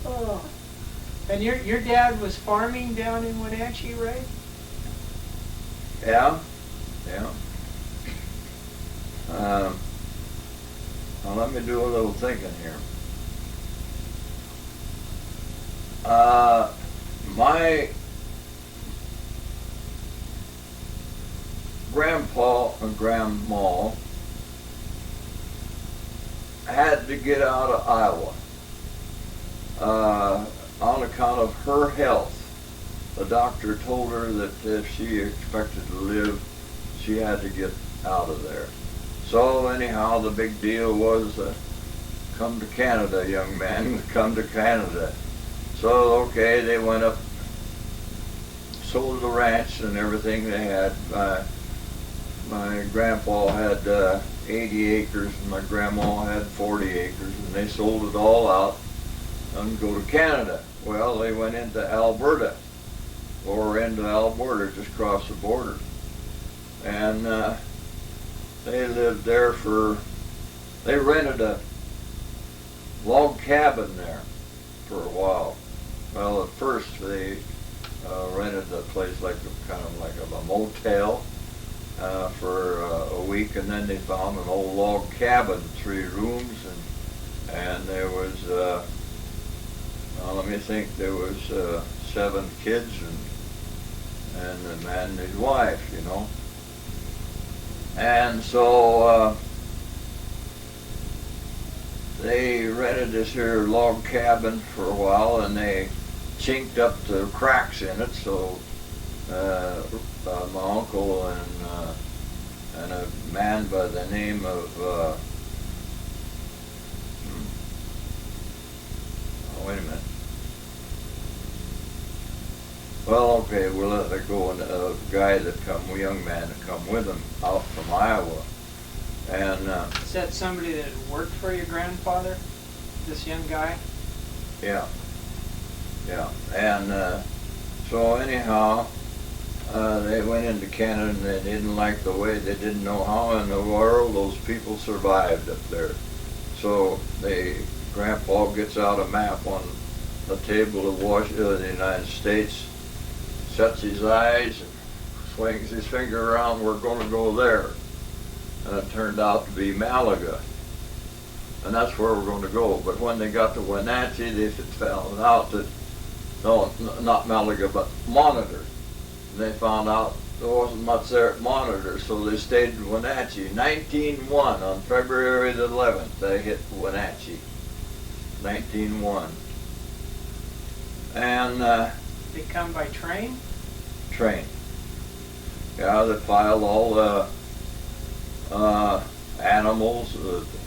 Oh. And your dad was farming down in Wenatchee, Ray? Yeah, yeah. Now let me do a little thinking here. My grandpa and grandma had to get out of Iowa on account of her health. The doctor told her that if she expected to live, she had to get out of there. So anyhow, the big deal was come to Canada, young man, come to Canada. So okay, they went up, sold the ranch and everything they had. My grandpa had 80 acres and my grandma had 40 acres, and they sold it all out and go to Canada. Well, they went into Alberta, or into Alberta, just across the border. And they lived there they rented a log cabin there for a while. Well, at first they rented a place kind of like a motel for a week, and then they found an old log cabin, 3 rooms, and there was, let me think, there was 7 kids and the man and his wife, you know. And so they rented this here log cabin for a while, and they chinked up the cracks in it, so my uncle and a man by the name of oh, wait a minute. Well, okay, we'll let it go. And a guy a young man that come with him out from Iowa, and Is that somebody that worked for your grandfather? This young guy? yeah, and so anyhow, they went into Canada, and they didn't like the way, they didn't know how in the world those people survived up there. So Grandpa gets out a map on the table of the United States, shuts his eyes and swings his finger around, we're going to go there. And it turned out to be Malaga. And that's where we're going to go. But when they got to Wenatchee, they found out that, no, not Malaga, but Monitor. And they found out there wasn't much there at Monitor, so they stayed in Wenatchee. 1901, on February the 11th, they hit Wenatchee. 1901. And They come by train? Train. Yeah, they piled all the animals,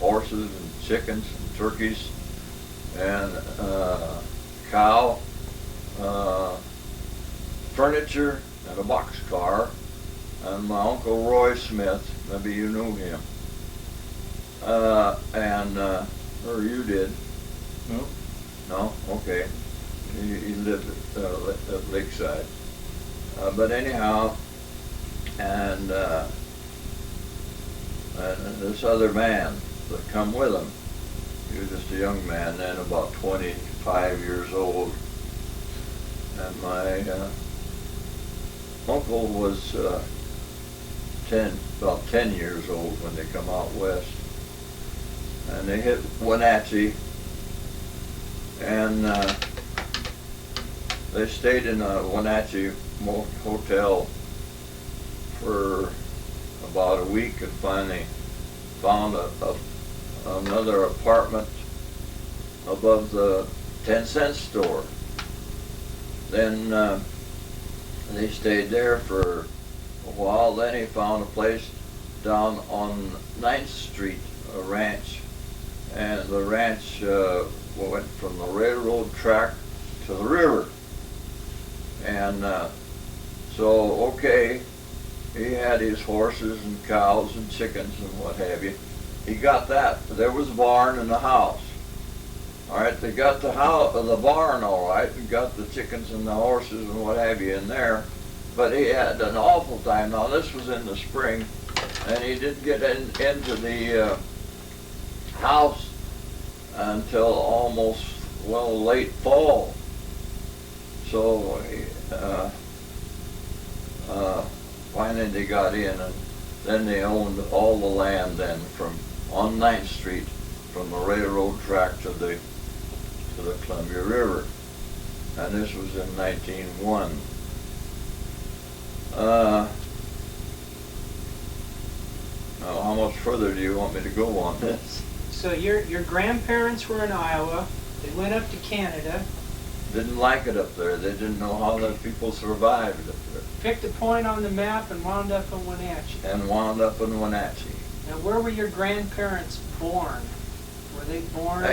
horses and chickens and turkeys and cow, furniture, and a boxcar. And my Uncle Roy Smith, maybe you knew him, or you did. No. No? Okay. He lived at Lakeside. But anyhow, and this other man that come with him, he was just a young man then, about 25 years old. And my uncle was about 10 years old when they come out west. And they hit Wenatchee, and they stayed in a Wenatchee hotel for about a week, and finally found another apartment above the 10-cent store. Then they stayed there for a while. Then he found a place down on 9th Street, a ranch, and the ranch went from the railroad track to the river. And so, okay, he had his horses and cows and chickens and what have you. He got that. There was a barn and a house. All right, they got the barn all right, and got the chickens and the horses and what have you in there. But he had an awful time. Now, this was in the spring, and he didn't get into the house until almost, well, late fall. So finally they got in, and then they owned all the land then from on 9th Street, from the railroad track to the Columbia River, and this was in 1901. Now, how much further do you want me to go on this? So your grandparents were in Iowa. They went up to Canada. Didn't like it up there. They didn't know how the people survived up there. Picked a point on the map and wound up in Wenatchee. And wound up in Wenatchee. Now, where were your grandparents born? Were they born?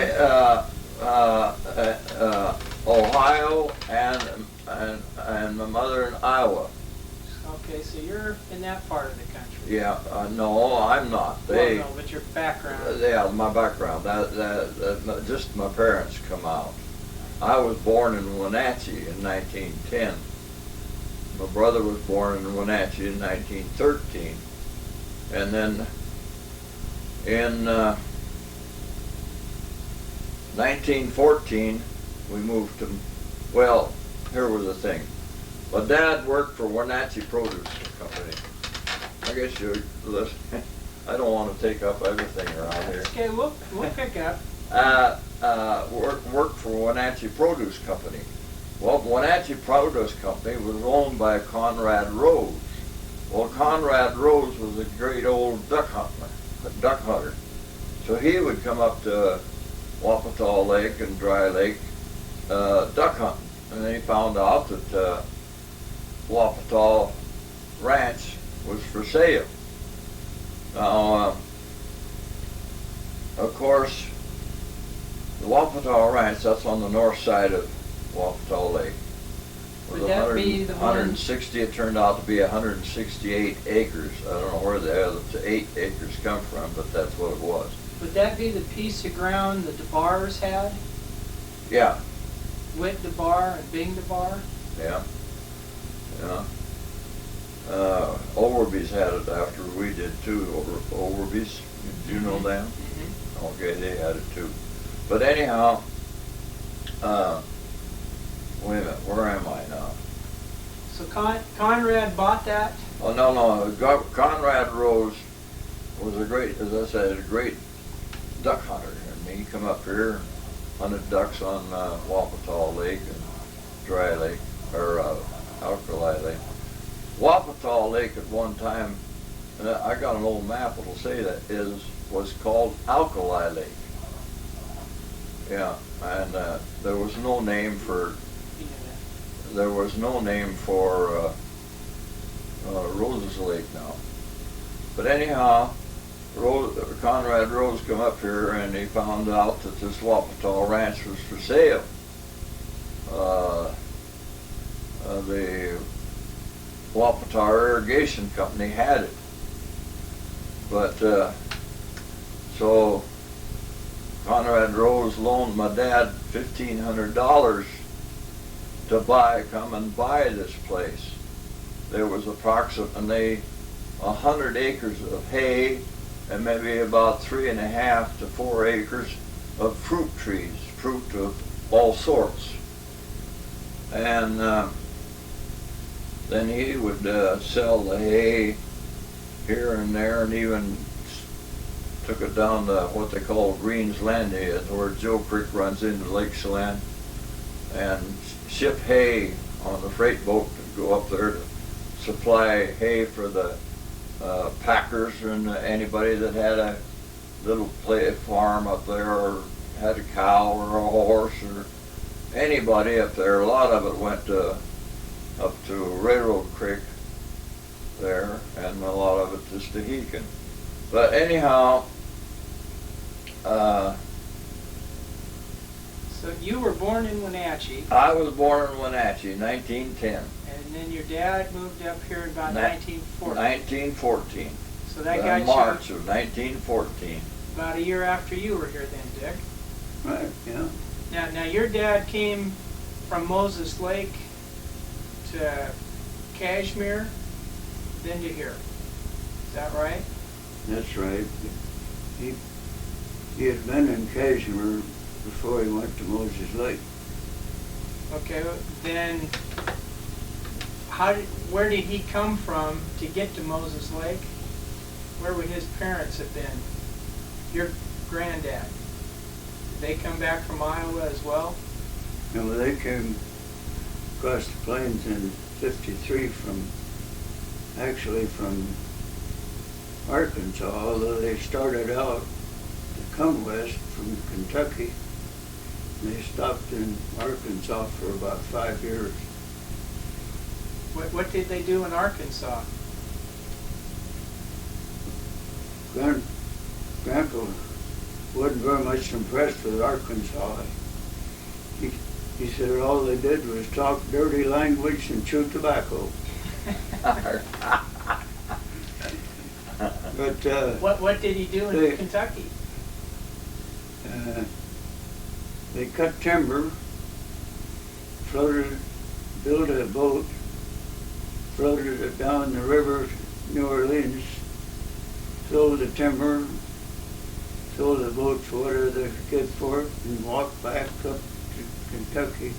Ohio, and my mother in Iowa. Okay, so you're in that part of the country. Yeah, no, I'm not. Well, no, but your background. Yeah, my background. Just my parents come out. I was born in Wenatchee in 1910. My brother was born in Wenatchee in 1913. And then in 1914, we moved to, well, here was the thing. My dad worked for Wenatchee Produce Company. I guess you listen. I don't want to take up everything around here. Okay, we'll pick up. Worked for Wenatchee Produce Company. Well, Wenatchee Produce Company was owned by Conrad Rose. Well, Conrad Rose was a great old duck hunter. So he would come up to Wapatah Lake and Dry Lake duck hunting. And then he found out that Wapatah Ranch was for sale. Now, of course, the Wapatah Ranch, that's on the north side of Wapatah Lake. Would that be the 160, it turned out to be 168 acres. I don't know where the other 8 acres come from, but that's what it was. Would that be the piece of ground the DeBars had? Yeah. Witt DeBar and Bing DeBar? Yeah. Yeah. Overby's had it after we did too. Overby's, do you know them? Mm-hmm. Okay, they had it too. But anyhow, wait a minute, where am I now? So Conrad bought that? Oh, no. Conrad Rose was a great, as I said, a great duck hunter. And he come up here, hunted ducks on Wapatah Lake and Dry Lake, or Alkali Lake. Wapatah Lake at one time, I got an old map that'll say that, was called Alkali Lake. Yeah, and there was no name for Rose's Lake now. But anyhow, Conrad Rose come up here and he found out that this Wapatah Ranch was for sale. The Wapatah Irrigation Company had it. But so Conrad Rose loaned my dad $1,500 to come and buy this place. There was approximately 100 acres of hay and maybe about 3.5 to 4 acres of fruit trees, fruit of all sorts. And then he would sell the hay here and there, and even took it down to what they call Green's Landing, where Joe Creek runs into Lake Chelan, and ship hay on the freight boat to go up there to supply hay for the packers and anybody that had a little farm up there, or had a cow or a horse, or anybody up there. A lot of it went up to Railroad Creek there, and a lot of it to Stehekin. But anyhow, so you were born in Wenatchee. I was born in Wenatchee, 1910. And then your dad moved up here about 1914. 1914. So that got you March of 1914. about a year after you were here then, Dick. Right, yeah. Now your dad came from Moses Lake to Kashmir, then to here. Is that right? That's right. He had been in Cashmere before he went to Moses Lake. Okay, then where did he come from to get to Moses Lake? Where would his parents have been? Your granddad. Did they come back from Iowa as well? No, they came across the plains in '53 actually from Arkansas, although they started out to come west from Kentucky. They stopped in Arkansas for about 5 years. What did they do in Arkansas? Grandpa wasn't very much impressed with Arkansas. He said all they did was talk dirty language and chew tobacco. But what did he do in Kentucky? They cut timber, built a boat, floated it down the river to New Orleans, sold the timber, sold the boat for whatever they could get for it, and walked back up to Kentucky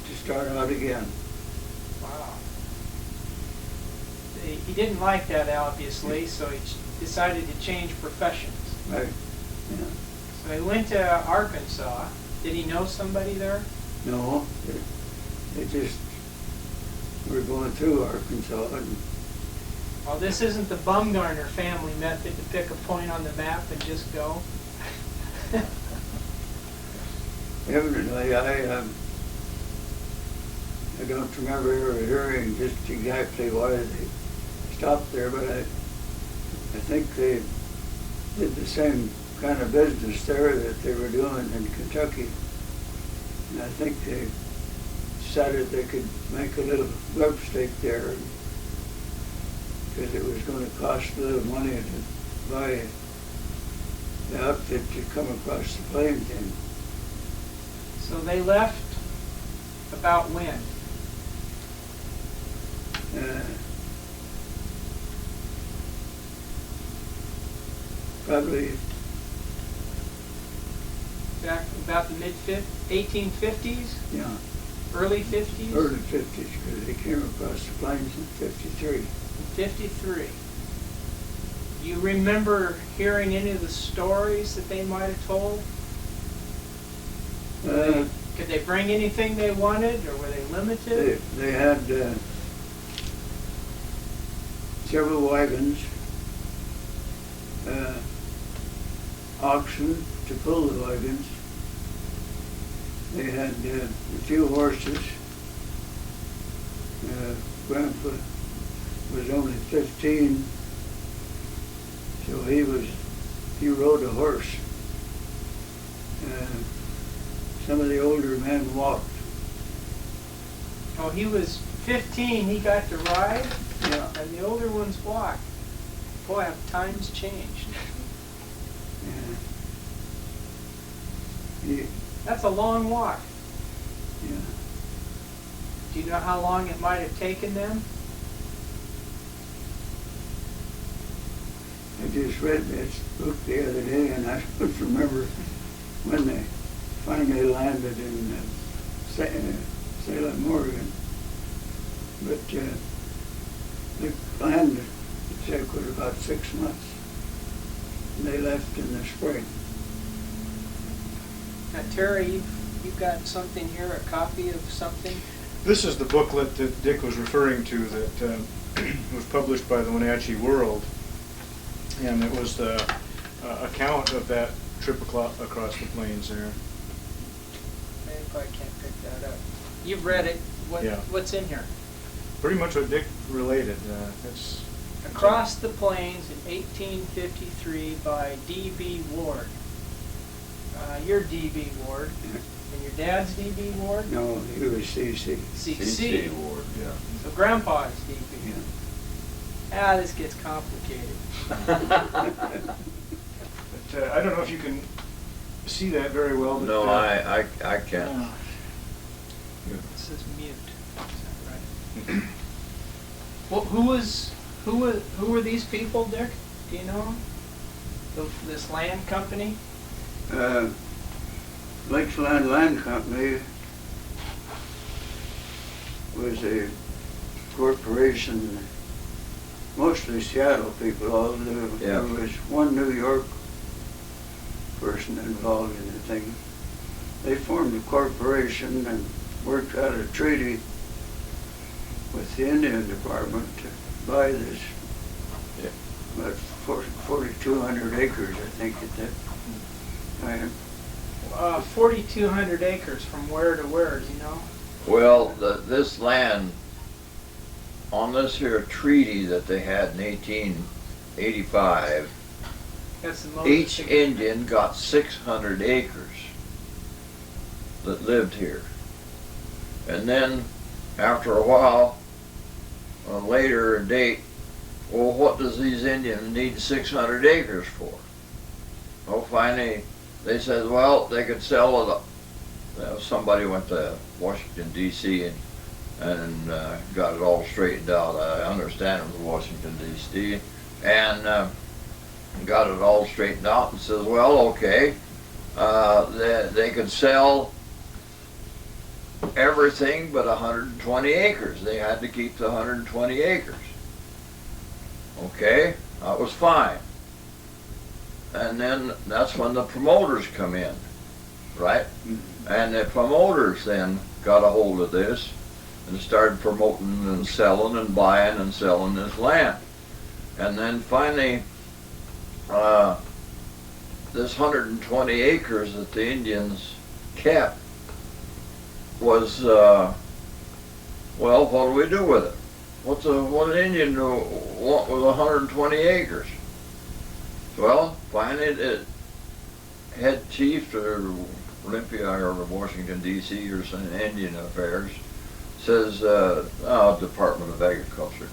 to start out again. Wow. He didn't like that, obviously, so he decided to change professions. Right. Yeah. So he went to Arkansas. Did he know somebody there? No, they just were going through Arkansas. And Well, this isn't the Bumgarner family method to pick a point on the map and just go. evidently, I don't remember ever hearing just exactly why they stopped there, but I think they did the same kind of business there that they were doing in Kentucky. And I think they decided they could make a little grub stake there because it was going to cost a little money to buy the outfit to come across the plains in. So they left about when? Probably Back about the 1850s? Yeah. Early 50s? Early 50s, because they came across the plains in '53. 53. You remember hearing any of the stories that they might have told? Could they bring anything they wanted, or were they limited? They had several wagons, oxen to pull the wagons. They had a few horses. Grandpa was only 15, so he rode a horse. Some of the older men walked. Oh, he was 15, he got to ride? Yeah. And the older ones walked. Boy, have times changed. That's a long walk. Yeah. Do you know how long it might have taken them? I just read this book the other day, and I don't remember when they finally landed in Salem, Oregon. But they planned to take it about 6 months. And they left in the spring. Now, Terry, you've got something here, a copy of something? This is the booklet that Dick was referring to that was published by the Wenatchee World, and it was the account of that trip across the plains there. I probably can't pick that up. You've read it. Yeah. What's in here? Pretty much what Dick related. It's Across the Plains in 1853 by D.B. Ward. You're D.B. Ward. And your dad's D.B. Ward? No, he was C.C. C.C. Ward, yeah. So Grandpa's D.B. Yeah. This gets complicated. But, I don't know if you can see that very well. But, No, I can't. This is mute. Is that right? Well, who were these people, Dick? Do you know them? this land company? Lakeland Land Company was a corporation, mostly Seattle people, although there was one New York person involved in the thing. They formed a corporation and worked out a treaty with the Indian Department to buy this, about 4,200 acres, I think, at that time. 4,200 acres from where to where, do you know? Well, this land, on this here treaty that they had in 1885, That's the most each Indian got 600 acres that lived here. And then, after a while, a later date, well, what does these Indians need 600 acres for? Well, finally, they said, well, they could sell it. Somebody went to Washington, D.C. and got it all straightened out. I understand it was Washington, D.C. and got it all straightened out and says, well, okay, they could sell everything but 120 acres. They had to keep the 120 acres. Okay, that was fine. And then that's when the promoters come in, right? And the promoters then got a hold of this and started promoting and selling and buying and selling this land. And then finally, this 120 acres that the Indians kept was, well, what do we do with it? What an Indian want with 120 acres? Well, finally, the head chief or Olympia or Washington, D.C. or some Indian Affairs says, Department of Agriculture,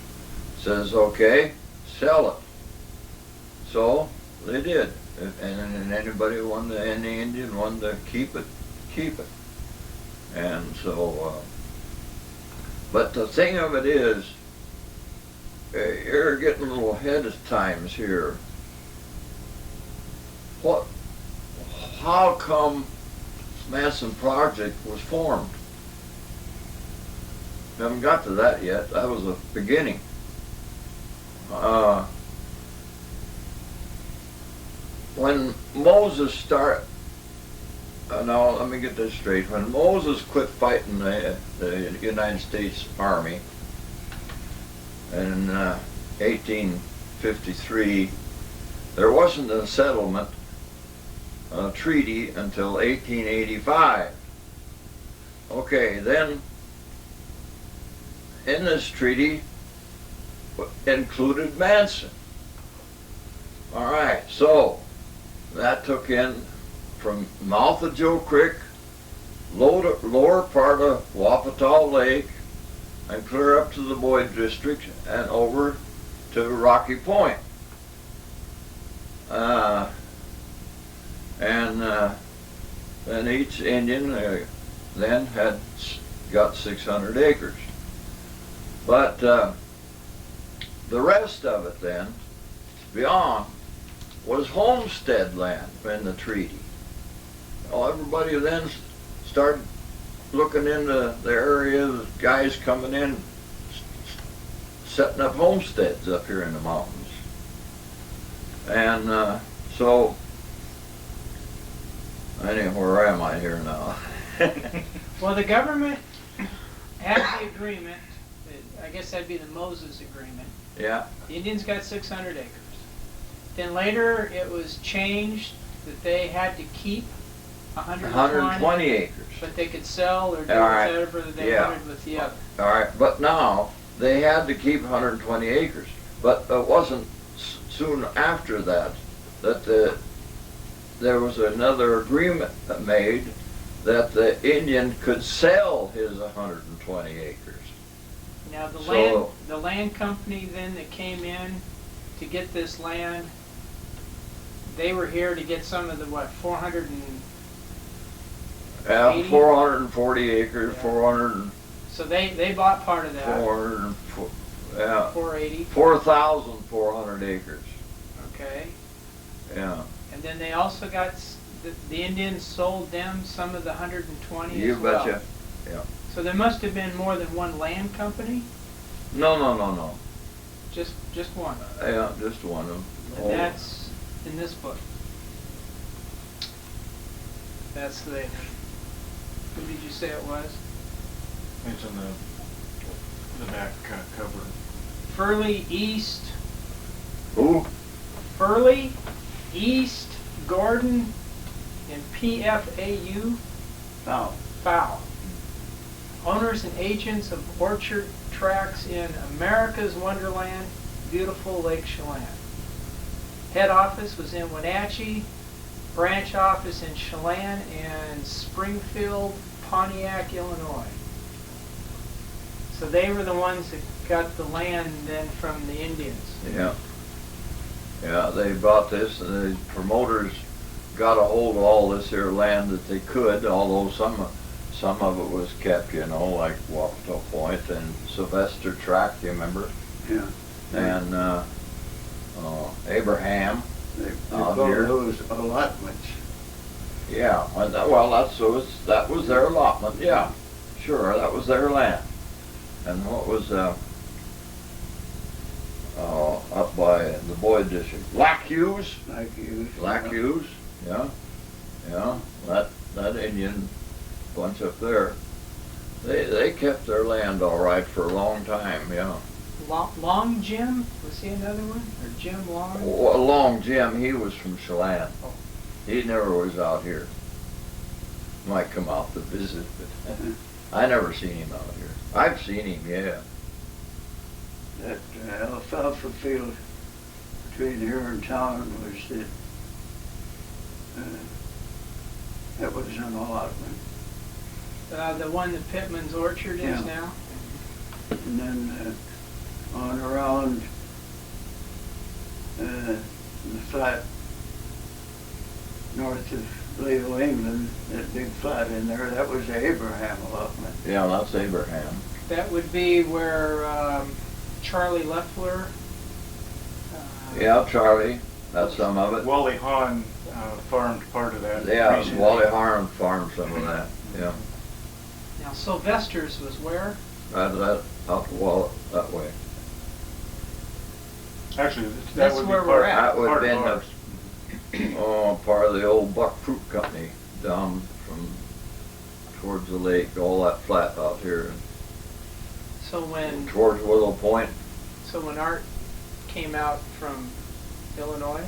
says, okay, sell it. So they did. And anybody any Indian wanted to keep it, keep it. And so, but the thing of it is, you're getting a little ahead of times here. How come Manson Project was formed? We haven't got to that yet. That was the beginning. When Moses now let me get this straight. When Moses quit fighting the United States Army in 1853, there wasn't a settlement treaty until 1885. Okay, then in this treaty included Manson. All right, so that took in from mouth of Joe Creek, lower part of Wapatah Lake, and clear up to the Boyd District and over to Rocky Point. Then each Indian then got 600 acres. But the rest of it then, beyond, was homestead land in the treaty. Well, everybody then started looking into the area, the guys coming in, setting up homesteads up here in the mountains. And so, anyway, where am I here now? Well, the government had the agreement, I guess that'd be the Moses Agreement. Yeah. The Indians got 600 acres. Then later it was changed that they had to keep 120 acres. But they could sell or do right. whatever they wanted with the other. All right, but now they had to keep 120 acres. But it wasn't soon after that there was another agreement made that the Indian could sell his 120 acres. Now the So, land company then that came in to get this land, they were here to get some of the 440 acres, Yeah. 400. So they bought part of that. 480. 480. 4,400 acres. Okay. Yeah. And then they also got, the Indians sold them some of the 120 You as well. betcha. Yeah. So there must have been more than one land company? No. Just one. Yeah, just one of them. And that's in this book. That's the, who did you say it was? It's in the back cover. Furley East, Who? Furley, East, Gordon, and PFAU, Now, Fowl. Owners and agents of orchard tracts in America's Wonderland, beautiful Lake Chelan. Head office was in Wenatchee, branch office in Chelan and Springfield, Pontiac, Illinois. So they were the ones that got the land then from the Indians. Yeah. Yeah, they bought this, and the promoters got a hold of all this here land that they could, although some of it was kept, you know, like Wapato Point and Sylvester Tract, you remember? yeah. And Abraham. They out call here. those allotments. Yeah, and well, that was their allotment. Yeah, sure, that was their land. And what was up by the Boyd district, Black Hughes. Black Hughes, yeah. That Indian bunch up there. They kept their land all right for a long time, yeah. Long Jim, was he another one? Or Jim Long? Long Jim, he was from Chelan. Oh. He never was out here. Might come out to visit, but I never seen him out here. I've seen him, yeah. That alfalfa field between here and town was that was an allotment. The one that Pittman's Orchard Yeah. is now? And then on around the flat north of Leo, England, that big flat in there, that was the Abraham allotment. Yeah, that's Abraham. That would be where Charlie Leffler. Yeah, Charlie, that's some of it. Wally Hahn farmed part of that. Yeah, recently. Wally Harm farmed some of that, yeah. Now Sylvester's was where? That out that way. Actually, that That's would be where part, we're at. That would have part been of ours. part of the old Buck Fruit Company down from towards the lake, all that flat out here, So when towards Willow Point. Art came out from Illinois,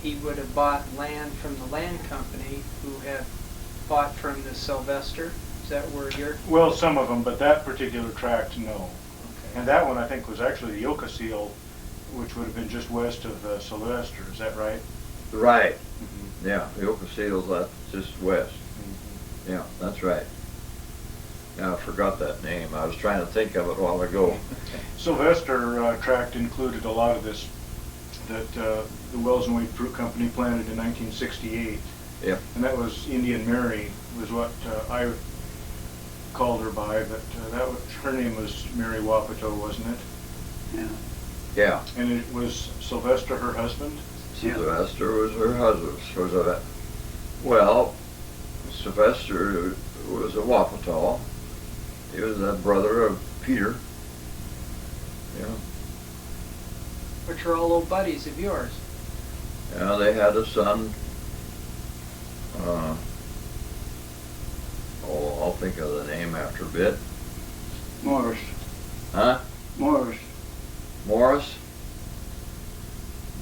he would have bought land from the land company who had bought from the Sylvester. Is that where you're? Well, some of them, but that particular tract, no. Okay. And that one, I think, was actually the Yoka Seal, which would have been just west of Sylvester. Is that right? Right. Mm-hmm. Yeah, the Oka Seals, that's just west. Yeah, that's right. Yeah, I forgot that name. I was trying to think of it a while ago. Sylvester tract included a lot of this that the Wells and Wade Fruit Company planted in 1968. Yep. And that was Indian Mary, was what I called her by, but her name was Mary Wapato, wasn't it? Yeah. Yeah. And it was Sylvester, her husband? Sylvester was her husband. Well, Sylvester was a Wapato. He was a brother of Peter. Yeah. Which are all old buddies of yours. Yeah, they had a son. I'll think of the name after a bit. Morris. Huh? Morris. Morris?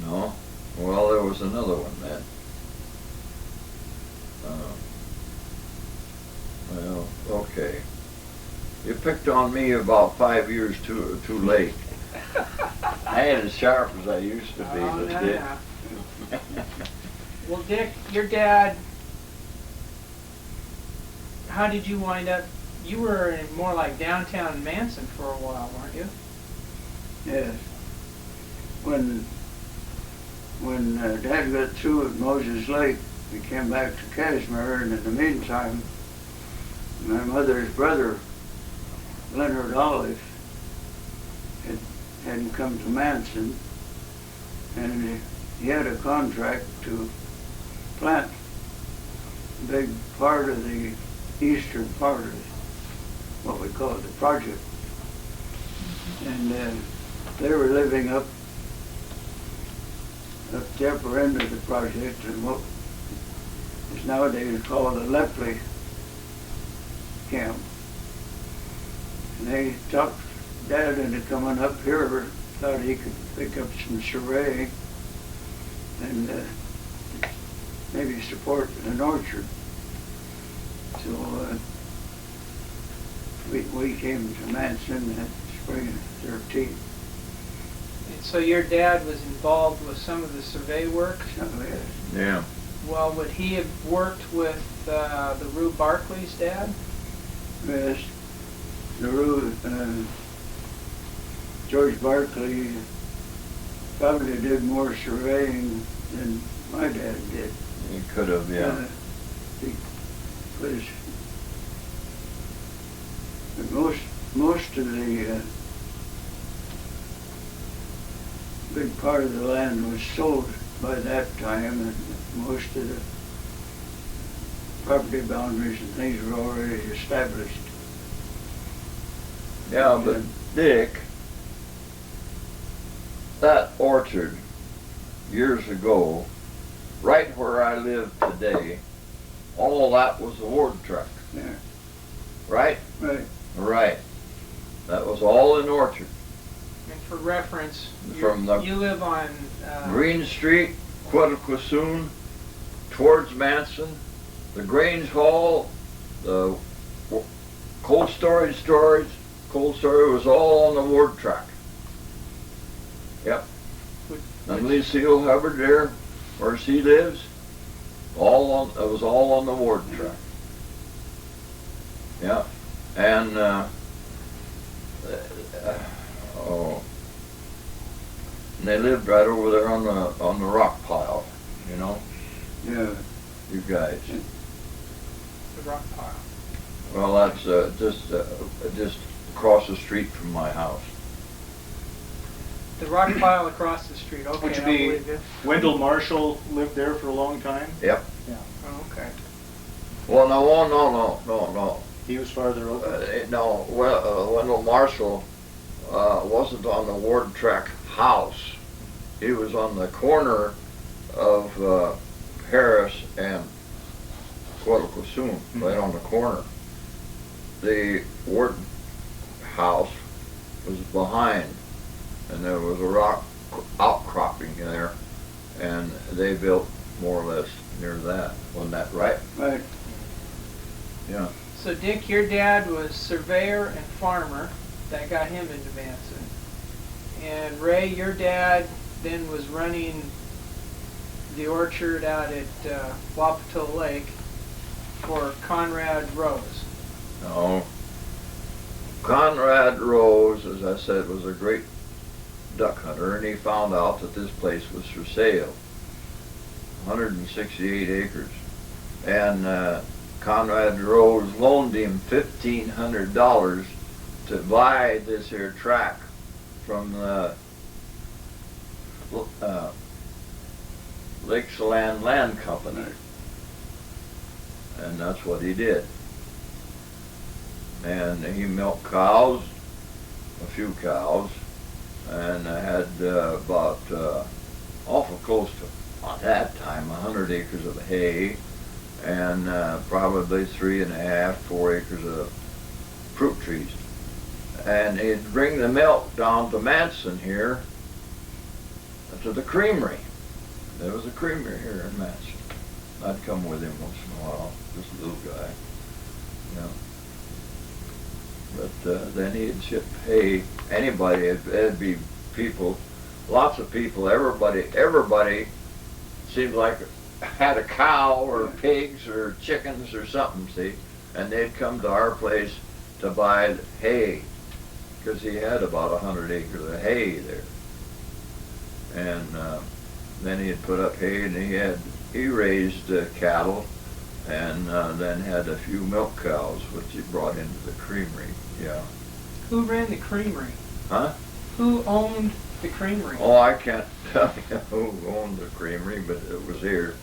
No. Well, there was another one then. Well, okay. You picked on me about 5 years too late. I ain't as sharp as I used to be, Oh, but no, Dick. no. Well, Dick, your dad, how did you wind up? You were in more like downtown Manson for a while, weren't you? Yes. When Dad got through at Moses Lake, we came back to Casimir, and in the meantime, my mother's brother, Leonard Olive, hadn't come to Manson, and he had a contract to plant a big part of the eastern part of what we call the project. And they were living up the upper end of the project in what is nowadays called the Lepley camp. And they talked Dad into coming up here, thought he could pick up some surveying and maybe support an orchard. So we came to Manson that spring of 13. And so your dad was involved with some of the survey work? So, yes. Yeah. Well, would he have worked with the Rue Barclay's dad? Yes. George Barclay probably did more surveying than my dad did. He could have, yeah. He was, most of the big part of the land was sold by that time, and most of the property boundaries and things were already established. Yeah, but Dick, that orchard years ago, right where I live today, all that was a ward track. Yeah. Right? Right. Right. That was all an orchard. And for reference, From the you live on... Green Street, Quettaquissoon, towards Manson, the Grange Hall, the cold storage was all on the ward track. Yep. And Lucille Hubbard there, where she lives, it was all on the ward track. Yeah. And and they lived right over there on the rock pile, you know. Yeah. You guys. The rock pile. Well, that's just across the street from my house. The rock pile across the street. Okay, Which I would be believe you. Wendell Marshall lived there for a long time. Yep. Yeah. Oh, okay. Well, no. He was farther over. No. Well, Wendell Marshall wasn't on the ward track house. He was on the corner of Harris and Quettaquissoon, right on the corner. The ward house was behind, and there was a rock outcropping there, and they built more or less near that. Wasn't that right? Right. Yeah. So Dick, your dad was surveyor and farmer. That got him into Manson. And Ray, your dad then was running the orchard out at Wapato Lake for Conrad Rose. No. Conrad Rose, as I said, was a great duck hunter, and he found out that this place was for sale. 168 acres. And Conrad Rose loaned him $1,500 to buy this here tract from the Lake Chelan Land Company. And that's what he did. And he milked cows, a few cows, and had about awful close to, at that time, 100 acres of hay, and probably 3.5, 4 acres of fruit trees. And he'd bring the milk down to Manson here, to the creamery. There was a creamery here in Manson. I'd come with him once in a while, just a little guy, you know. But then he'd ship hay. Anybody, it'd be people, lots of people, everybody seemed like had a cow or pigs or chickens or something, see, and they'd come to our place to buy hay, because he had about 100 acres of hay there. And then he'd put up hay, and he raised cattle, and then had a few milk cows, which he brought into the creamery. Yeah. Who ran the creamery? Huh? Who owned The creamery. Oh, I can't tell you who owned the creamery, but it was here.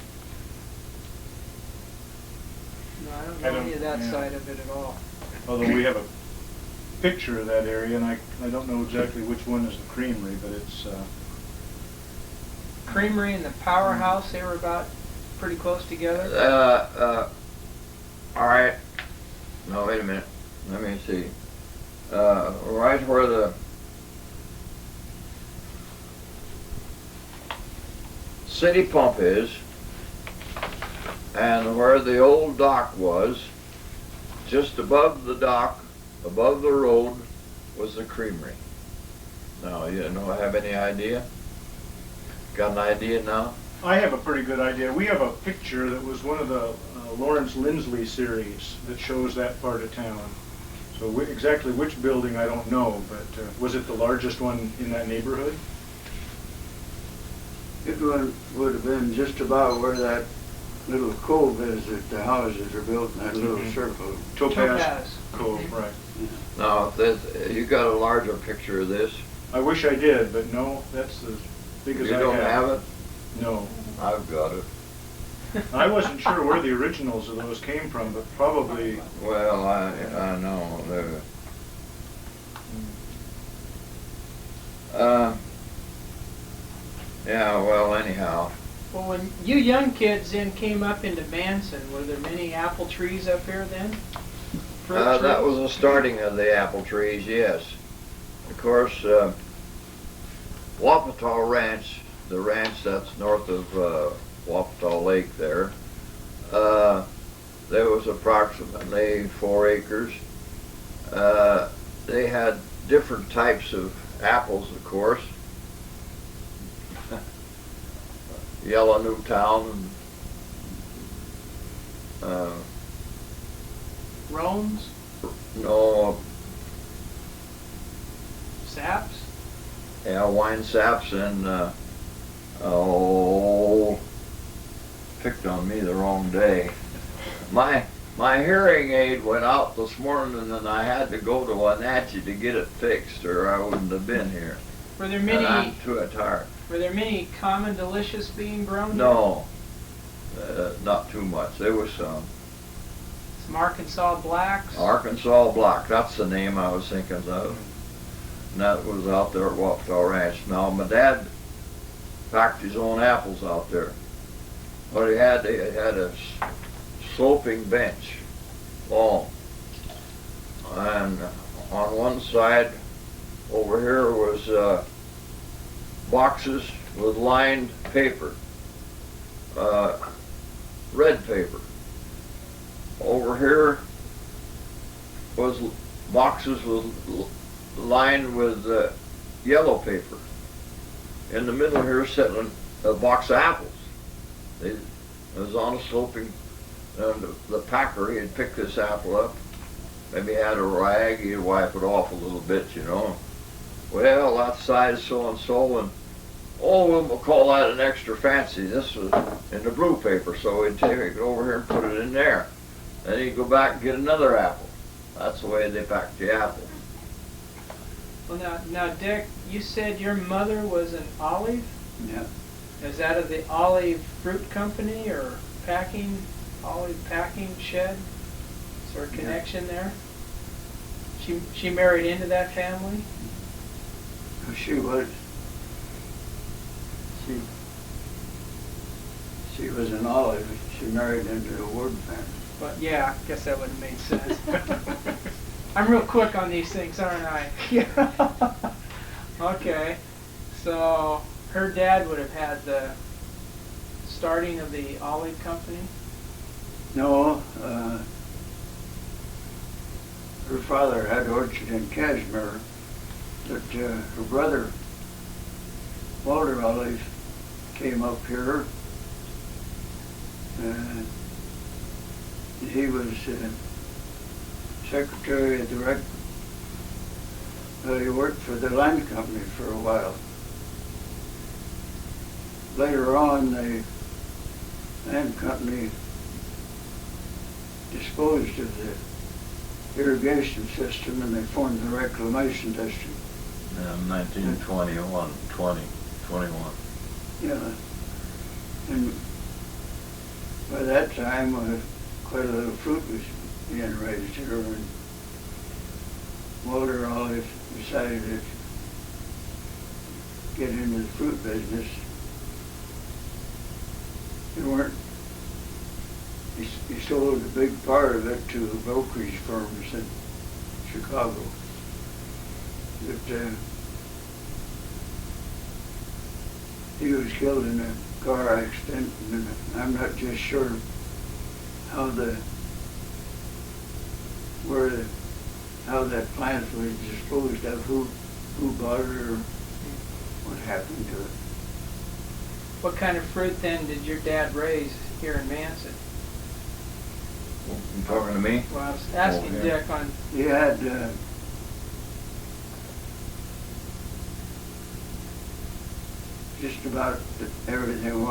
No, I don't I know don't- any of that yeah. side of it at all. Although we have a picture of that area, and I don't know exactly which one is the creamery, but it's, Creamery and the powerhouse, they were about pretty close together. All right. No, wait a minute. Let me see. Right where the city pump is, and where the old dock was, just above the dock, above the road, was the creamery. Now, you don't have any idea? Got an idea now? I have a pretty good idea. We have a picture that was one of the Lawrence Lindsley series that shows that part of town. So exactly which building, I don't know, but was it the largest one in that neighborhood? It would have been just about where that little cove is that the houses are built in that little Mhm. circle. Topaz. Cove, right. Now, you got a larger picture of this? I wish I did, but no, that's as big as You I don't have it? No. I've got it. I wasn't sure where the originals of those came from, but probably, Well, I know. Yeah, well, anyhow. Well, when you young kids then came up into Manson, were there many apple trees up here then? Fruit That trees? was the starting of the apple trees, yes. Of course, Wapata Ranch, the ranch that's north of Wapata Lake there was approximately 4 acres. They had different types of apples, of course. Yellow Newtown, Roans? no, Saps? yeah, wine saps, and picked on me the wrong day. My hearing aid went out this morning, and I had to go to Wenatchee to get it fixed, or I wouldn't have been here. Were there And many? I'm too tired. Were there many common delicious being grown? No, not too much. There was some. Some Arkansas blacks. Arkansas Black, that's the name I was thinking of. And that was out there at Wapata Ranch. Now, my dad packed his own apples out there. What he had a sloping bench, long. And on one side over here was boxes with lined paper, red paper. Over here was boxes lined with yellow paper. In the middle here sitting a box of apples. It was on a sloping, and the packer, he had picked this apple up, maybe had a rag, he'd wipe it off a little bit, you know. Well, that size so-and-so, and we'll call that an extra fancy. This was in the blue paper, so we'd take it over here and put it in there. Then he'd go back and get another apple. That's the way they packed the apples. Well, now, Dick, you said your mother was an Olive? Yeah. Is that of the Olive Fruit Company or Olive packing shed? Is there a connection there? She married into that family? She was. She was an Olive. She married into a Ward family. But yeah, I guess that would have made sense. I'm real quick on these things, aren't I? Okay, so her dad would have had the starting of the Olive Company? No, her father had orchard in Cashmere, but her brother, Walter Olive, came up here, and he was secretary of the rec. He worked for the land company for a while. Later on, the land company disposed of the irrigation system, and they formed the reclamation district. Yeah, 1921, 21. Yeah. And by that time, quite a little fruit was being raised here, and Walter always decided to get into the fruit business. He sold a big part of it to brokerage firms in Chicago. But he was killed in a car accident, and I'm not just sure how that plant was disposed of, who bought it or what happened to it. What kind of fruit then did your dad raise here in Manson? You talking to me? Well, I was asking yeah. Dick on. He had just about everything.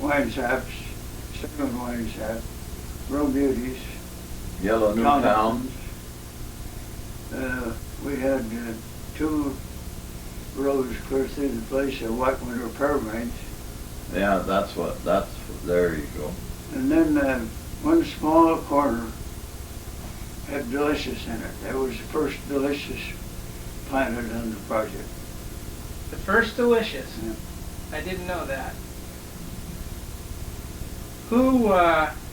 Wine saps, Stone wine sap, Rome Beauties, Yellow Newtown. We had 2 rows clear through the place of white winter pearmains. Yeah, there you go. And then one small corner had Delicious in it. That was the first Delicious planted on the project. The first Delicious. Yeah. I didn't know that. Who,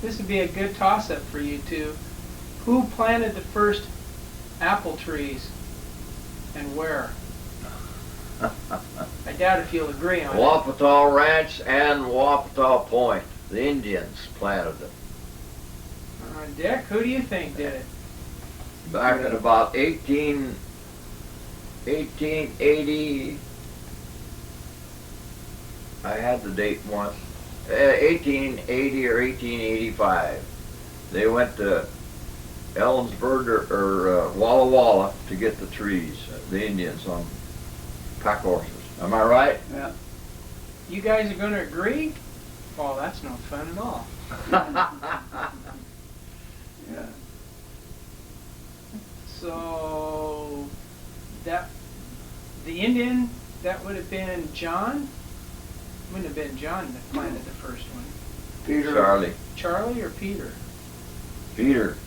this would be a good toss-up for you two. Who planted the first apple trees and where? I doubt if you'll agree on it. Wapata Ranch and Wapata Point. The Indians planted them. Dick, who do you think did it? Back in about 1880, I had the date once, 1880 or 1885. They went to Ellensburg or Walla Walla to get the trees, the Indians on pack horses. Am I right? Yeah. You guys are going to agree? Oh, that's no fun at all. Yeah. So, the Indian, that would have been John? Wouldn't have been John that planted the first one. Peter. Charlie. Charlie or Peter? Peter.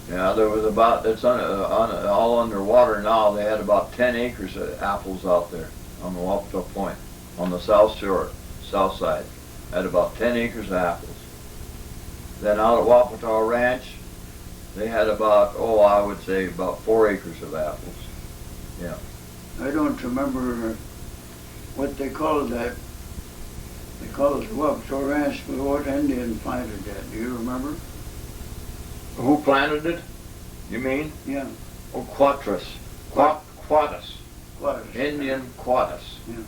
Yeah, there was about, it's all underwater now. They had about 10 acres of apples out there on the Wapata Point, on the south shore, south side. Had about 10 acres of apples. Then out at Wapata Ranch, they had about, I would say about 4 acres of apples. Yeah. I don't remember what they called that. They called it Wapata Ranch, but what Indian planted that? Do you remember? Who planted it? You mean? Yeah. Oh, Quatrus. Quatus. Quatus. Indian Quatus. Yeah.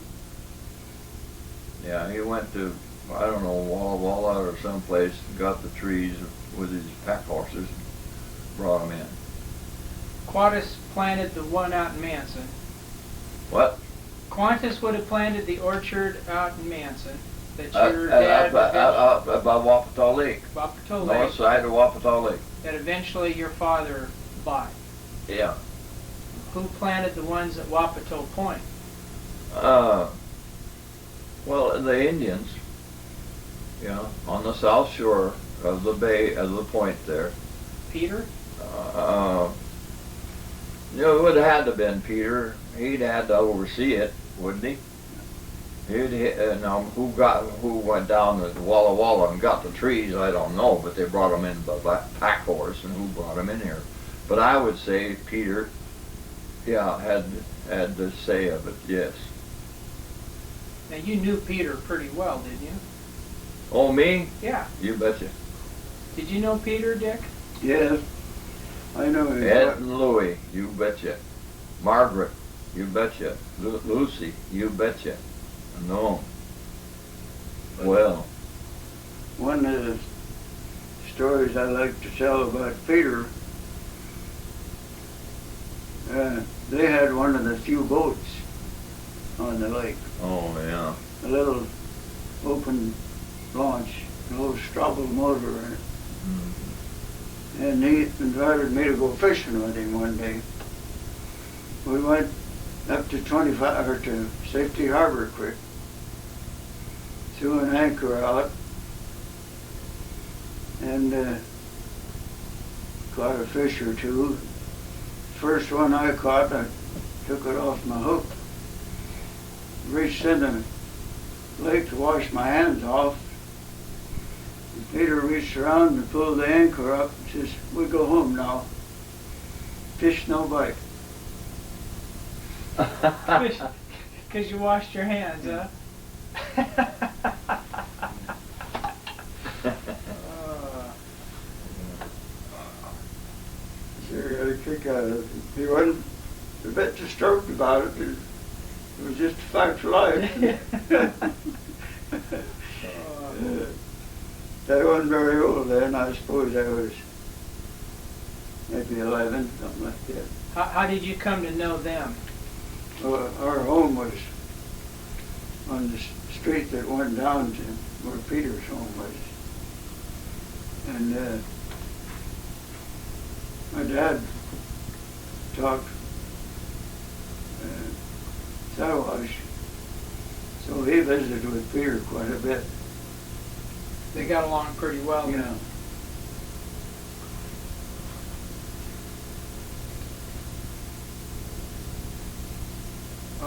Yeah, he went to, I don't know, Walla Walla or someplace, got the trees with his pack horses, brought them in. Quantus planted the one out in Manson. What? Qantas would have planted the orchard out in Manson that your dad Above Wapata Lake. Wapata North Lake, side of Wapata Lake. that eventually your father bought. Yeah. Who planted the ones at Wapata Point? Well, the Indians, on the south shore of the bay, of the point there. Peter? It would have had to have been Peter. He'd had to oversee it, wouldn't he? Now, who went down to Walla Walla and got the trees, I don't know, but they brought them in by pack horse, and who brought them in here. But I would say Peter, had the say of it, yes. Now you knew Peter pretty well, didn't you? Oh, me? Yeah. You betcha. Did you know Peter, Dick? Yes. I know him. Ed and Louie, you betcha. Margaret, you betcha. Lucy, you betcha. No. Well. One of the stories I like to tell about Peter, they had one of the few boats on the lake. Oh, yeah. A little open launch, a little Strobel motor in it. and he invited me to go fishing with him one day. We went up to 25 or to Safety Harbor Creek, threw an anchor out, and caught a fish or two. First one I caught, I took it off my hook, reached in the lake to wash my hands off. And Peter reached around and pulled the anchor up and says, "We go home now. Fish no bite." Because you washed your hands, huh? Sure got a kick out of it. He wasn't a bit disturbed about it. It was just a fact of life. I wasn't very old then. I suppose I was maybe 11, something like that. How did you come to know them? Our home was on the street that went down to where Peter's home was. And my dad talked Sawash, so he visited with Peter quite a bit. They got along pretty well. Yeah.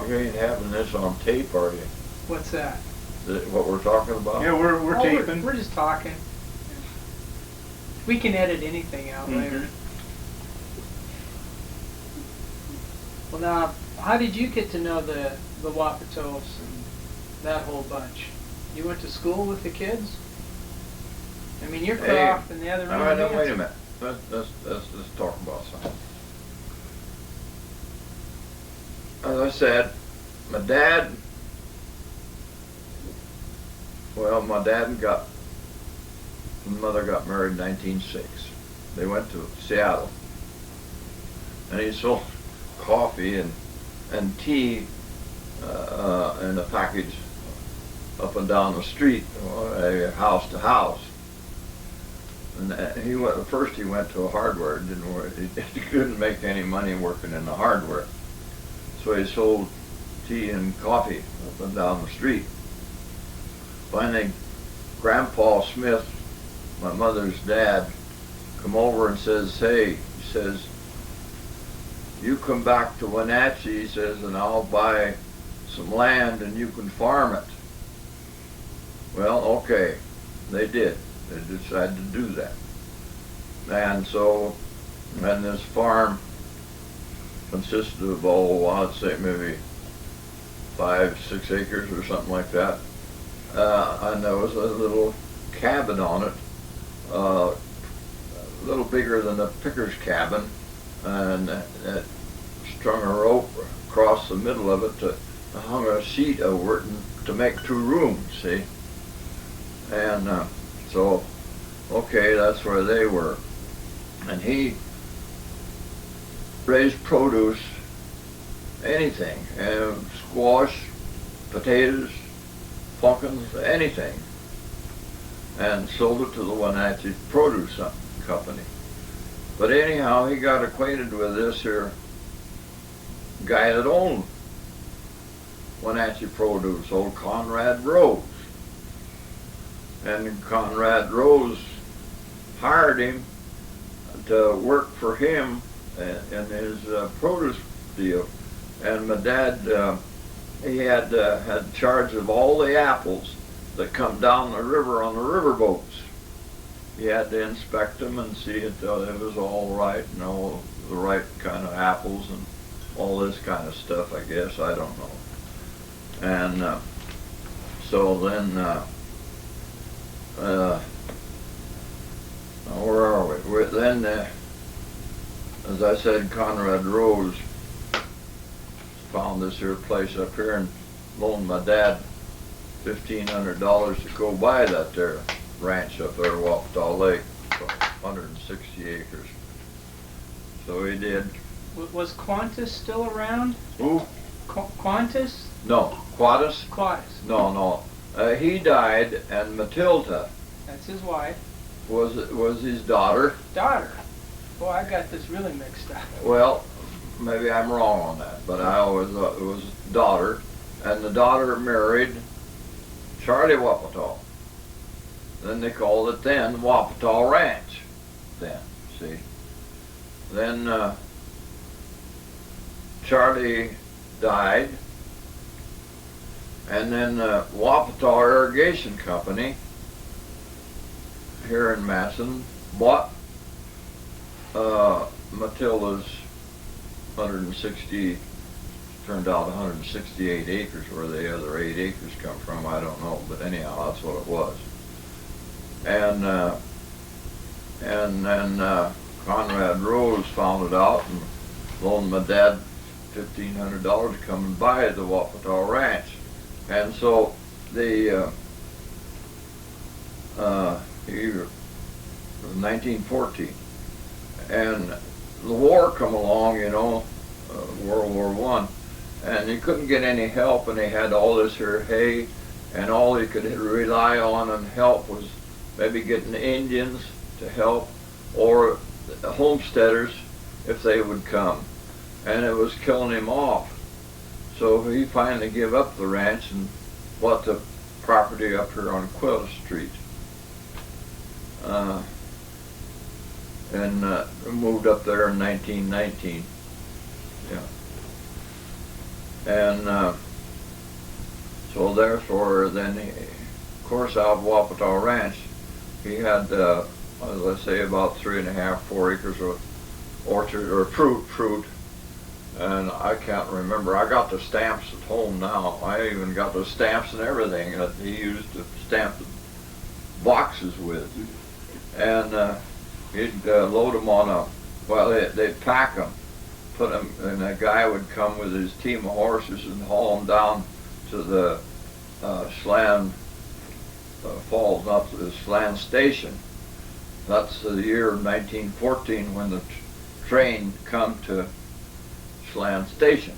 You ain't having this on tape, are you? What's that? What we're talking about? Yeah, we're Oh, taping. We're just talking. We can edit anything out later. Well, now, how did you get to know the Wapatos and that whole bunch? You went to school with the kids? I mean, you're cut off in the other room. All right, now wait a minute. Let's talk about something. As I said, my dad and mother got married in 1906. They went to Seattle, and he sold coffee and tea in a package up and down the street, house to house. And first he went to a hardware. Didn't work. He couldn't make any money working in the hardware, so he sold tea and coffee up and down the street. Finally, Grandpa Smith, my mother's dad, come over and says, "Hey," he says, "you come back to Wenatchee," he says, "and I'll buy some land and you can farm it." Well, okay, they did. They decided to do that. And so, and this farm consisted of, I'd say maybe 5-6 acres or something like that. And there was a little cabin on it, a little bigger than the picker's cabin, and it strung a rope across the middle of it to hung a sheet over it to make 2 rooms, see? And so, okay, that's where they were. And he raised produce, anything, squash, potatoes, pumpkins, anything, and sold it to the Wenatchee Produce Company. But anyhow, he got acquainted with this here guy that owned Wenatchee Produce, old Conrad Rose. And Conrad Rose hired him to work for him in his produce deal. And my dad, he had charge of all the apples that come down the river on the river boats. He had to inspect them and see it was all right, and all the right kind of apples and all this kind of stuff, I guess, I don't know. And so then, where are we? Then, as I said, Conrad Rose found this here place up here and loaned my dad $1,500 to go buy that there ranch up there, Wapata Lake, 160 acres. So he did. Was Qantas still around? Who? Qantas? No, Quatus? Qantas. No. He died, and Matilda That's his wife. was his daughter. Daughter. Boy, I got this really mixed up. Well, maybe I'm wrong on that, but I always thought it was daughter, and the daughter married Charlie Wapatall. Then they called it then Wapatall Ranch. Then, see. Then Charlie died, and then Wapatall Irrigation Company here in Masson bought Matilda's 160, turned out 168 acres. Where the other 8 acres come from, I don't know, but anyhow, that's what it was. And then Conrad Rose found it out and loaned my dad $1,500 to come and buy the Wapatall Ranch. And so the year 1914, and the war come along, you know, World War I, and he couldn't get any help, and he had all this here hay, and all he could rely on and help was maybe getting the Indians to help, or the homesteaders if they would come, and it was killing him off. So he finally gave up the ranch and bought the property up here on Quill Street, and moved up there in 1919. Yeah, and so therefore, then of course out of Wapatall Ranch, he had, as I say, about 3.5, 4 acres of orchard or fruit. And I can't remember. I got the stamps at home now. I even got the stamps and everything that he used to stamp the boxes with. And he'd load them on a, well, they'd pack them, put them, and a guy would come with his team of horses and haul them down to the Slan Falls, not the Slan Station. That's the year 1914 when the train come to Slan Station.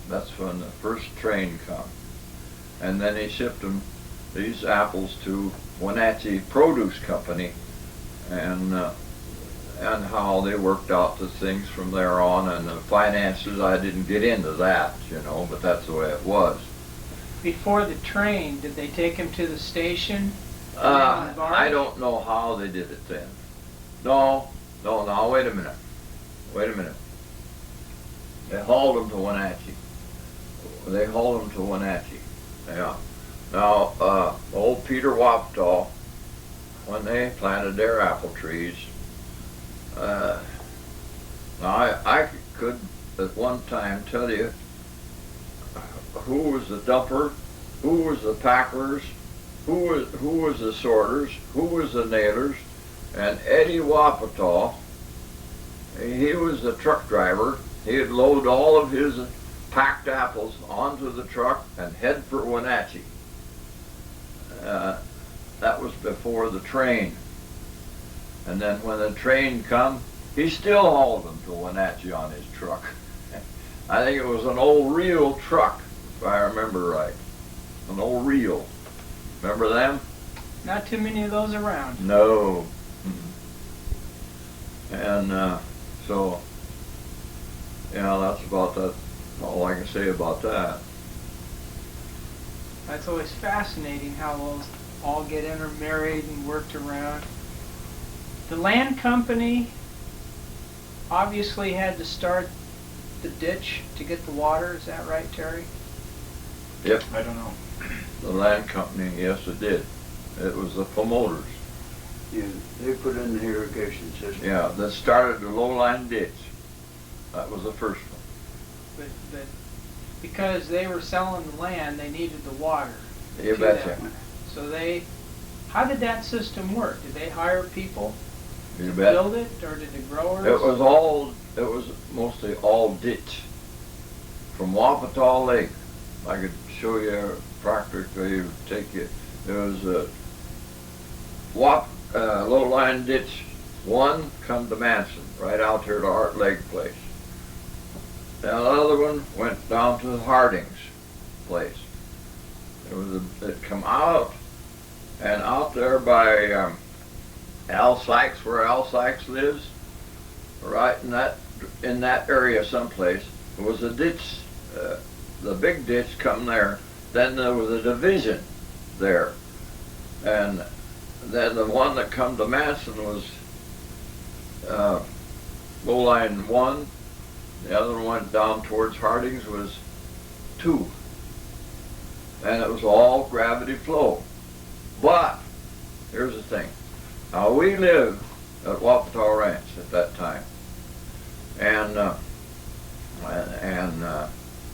That's when the first train come. And then he shipped them, these apples, to Wenatchee Produce Company, and how they worked out the things from there on, and the finances, I didn't get into that, you know, but that's the way it was. Before the train, did they take him to the station? I don't know how they did it then. No, wait a minute. They hauled them to Wenatchee. Yeah. Now, old Peter Wapatall, when they planted their apple trees, now I could at one time tell you who was the dumper, who was the packers, who was the sorters, who was the nailers, and Eddie Wapatall, he was the truck driver. He'd load all of his packed apples onto the truck and head for Wenatchee. That was before the train. And then when the train come, he still hauled them to Wenatchee on his truck. I think it was an old reel truck, if I remember right. An old reel. Remember them? Not too many of those around. No. And so, yeah, that's about that. All I can say about that. That's always fascinating how those all get intermarried and worked around. The land company obviously had to start the ditch to get the water. Is that right, Terry? Yep. I don't know. The land company, yes, it did. It was the promoters. Yeah, they put in the irrigation system. Yeah, that started the low-line ditch. That was the first one. But because they were selling the land, they needed the water. You to betcha. that. So how did that system work? Did they hire people You to bet. build it, or did the growers? It was mostly all ditch. From Wapatall Lake, I could show you practically, take you, there was a low-line ditch 1 come to Manson, right out here to Art Lake place. And the other one went down to Harding's place. It come out, and out there by Al Sykes, where Al Sykes lives, right in that area someplace, there was a ditch, the big ditch come there. Then there was a division there, and then the one that come to Manson was low line 1. The other one went down towards Harding's was 2, and it was all gravity flow. But here's the thing. Now we lived at Wapata Ranch at that time, and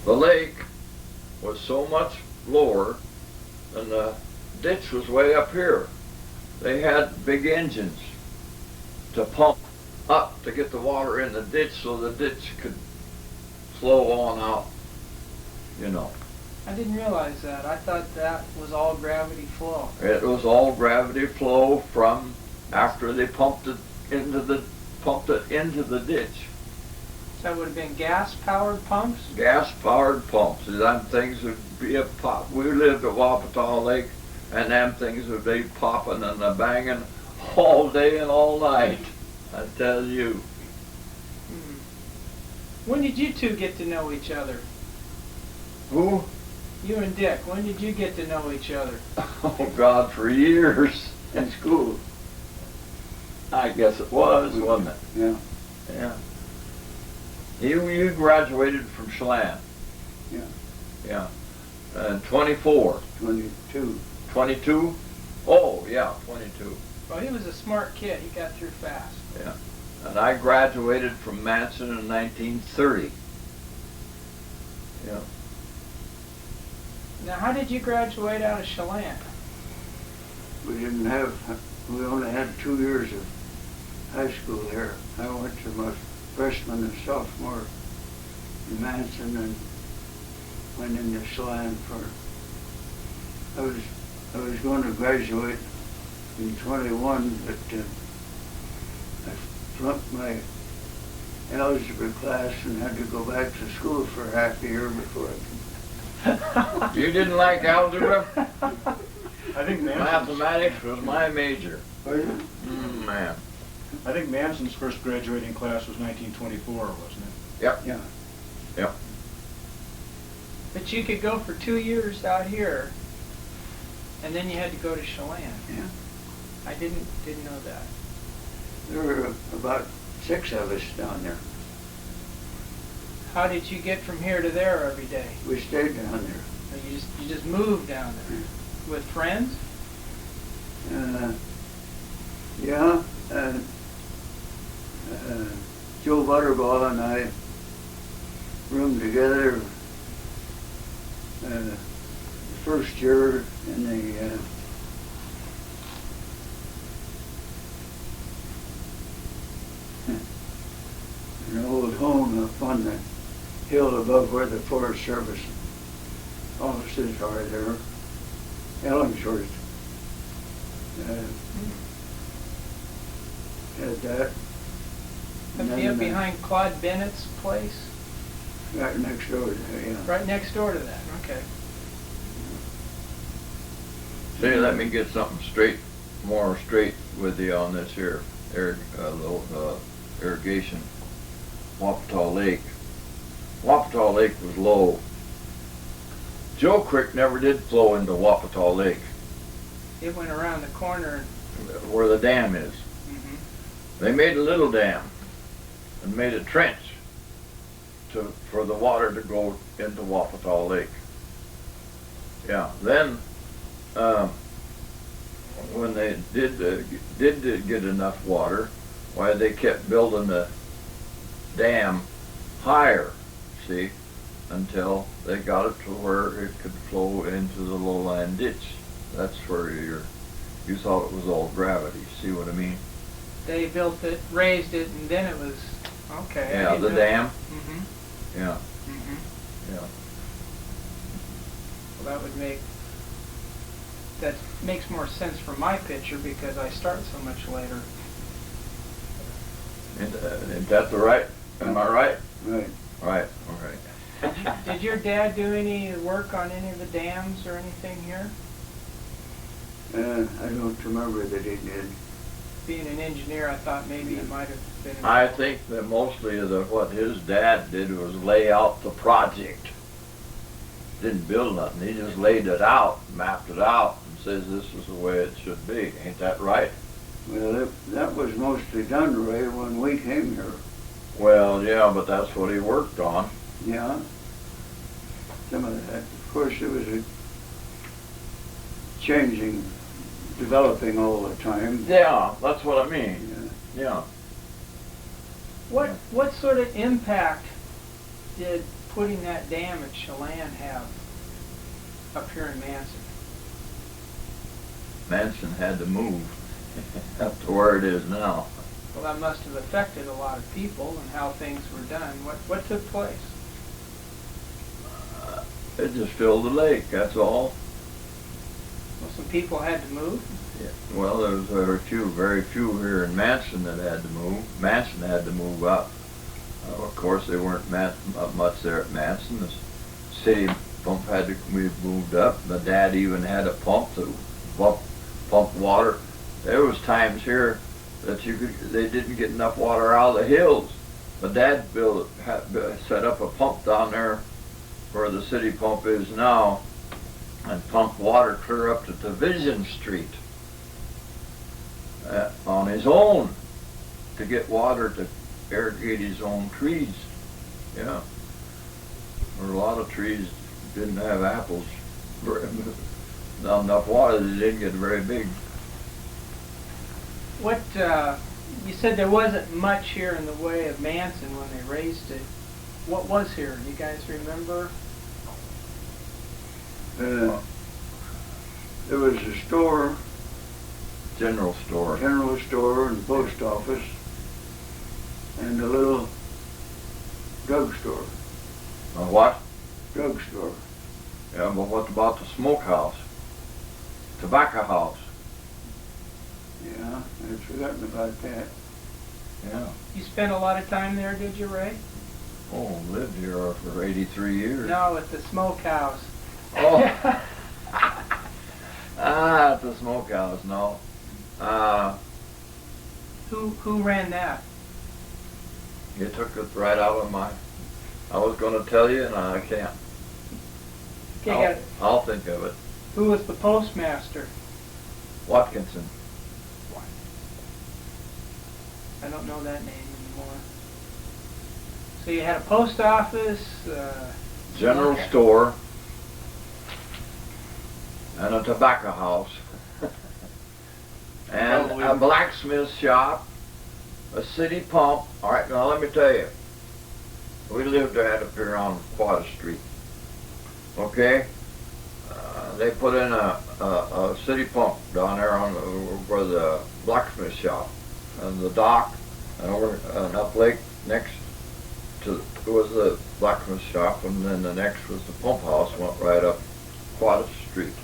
the lake was so much lower than the ditch was way up here. They had big engines to pump up to get the water in the ditch so the ditch could flow on out, you know. I didn't realize that. I thought that was all gravity flow. It was all gravity flow from after they pumped it into the ditch. So that would have been gas-powered pumps? Gas-powered pumps. Them things would be a pop. We lived at Wapata Lake, and them things would be popping and a banging all day and all night. I tell you. When did you two get to know each other? Who? You and Dick. When did you get to know each other? Oh God, for years in school. I guess it was, wasn't it? Yeah. Yeah. You graduated from Chelan. Yeah. Yeah. And 24. 22. 22? Oh, yeah, 22. Well, he was a smart kid. He got through fast. Yeah. And I graduated from Manson in 1930. Yeah. Now, how did you graduate out of Chelan? We only had 2 years of high school there. I went to my freshman and sophomore in Manson and went into Chelan for, I was going to graduate in 21, but I flunked my algebra class and had to go back to school for half a year before I could. You didn't like algebra? I think Mathematics was my major. Man. I think Manson's first graduating class was 1924, wasn't it? Yep. Yeah. Yep. But you could go for 2 years out here, and then you had to go to Chelan. Yeah. I didn't know that. There were about 6 of us down there. How did you get from here to there every day? We stayed down there. Or you just moved down there with friends? Yeah. Joe Butterball and I roomed together the first year in an old home up on the hill above where the Forest Service offices are there, Ellingsworth. Had that. Up behind Claude Bennett's place? Right next door there, yeah. Right next door to that, okay. See, let me get something more straight with you on this here irrigation. Wapata Lake. Wapata Lake was low. Joe Creek never did flow into Wapata Lake. It went around the corner. Where the dam is. They made a little dam and made a trench for the water to go into Wapata Lake. Yeah. Then, when they did get enough water, why they kept building the dam higher, see, until they got it to where it could flow into the lowland ditch. That's where you thought it was all gravity. See what I mean? They built it, raised it, and then it was, okay. Yeah, the dam. Mm-hmm. Yeah. Mm-hmm. Yeah. Well, that makes more sense for my picture because I start so much later. Is that the right? Am I right? Right. Right. All right. Did your dad do any work on any of the dams or anything here? I don't remember that he did. being an engineer, I thought maybe it might have been. I think that mostly what his dad did was lay out the project. Didn't build nothing. He just laid it out, mapped it out, and says this is the way it should be. Ain't that right? Well, that was mostly done, Ray, when we came here. Well, yeah, but that's what he worked on. Yeah. Some of that. Of course, it was a changing, developing all the time. Yeah, that's what I mean. Yeah. What sort of impact did putting that dam at Chelan have up here in Manson? Manson had to move up to where it is now. Well, that must have affected a lot of people and how things were done. What took place? It just filled the lake, that's all. Well, some people had to move. Yeah. Well, there was very few here in Manson that had to move. Manson had to move up. Of course, they weren't much there at Manson. The city pump had to be moved up. My dad even had a pump to pump water. There was times here that they didn't get enough water out of the hills. My dad set up a pump down there where the city pump is now, and pumped water clear up to Division Street on his own to get water to irrigate his own trees. Yeah. There were a lot of trees didn't have apples, not enough water, they didn't get very big. What, you said there wasn't much here in the way of Manson when they raised it. What was here? You guys remember? There was a store, General store. and post office, and a little drugstore. A what? Drugstore. Yeah, but what about the smokehouse? Tobacco house? Yeah, I'd forgotten about that. Yeah. You spent a lot of time there, did you, Ray? Oh, lived here for 83 years. No, at the smokehouse. Oh. At the smokehouse, no. Who ran that? You took it right out of my... I was going to tell you, and I can't. Okay, I'll think of it. who was the postmaster? Watkinson. I don't know that name anymore. So you had a post office, General store, and a tobacco house, and Probably. a blacksmith shop, a city pump. All right, now let me tell you, we lived right up here on Quad Street. Okay, they put in a city pump down there on where the blacksmith shop and the dock, and over and up lake next to was the blacksmith shop, and then the next was the pump house. Went right up Quad Street,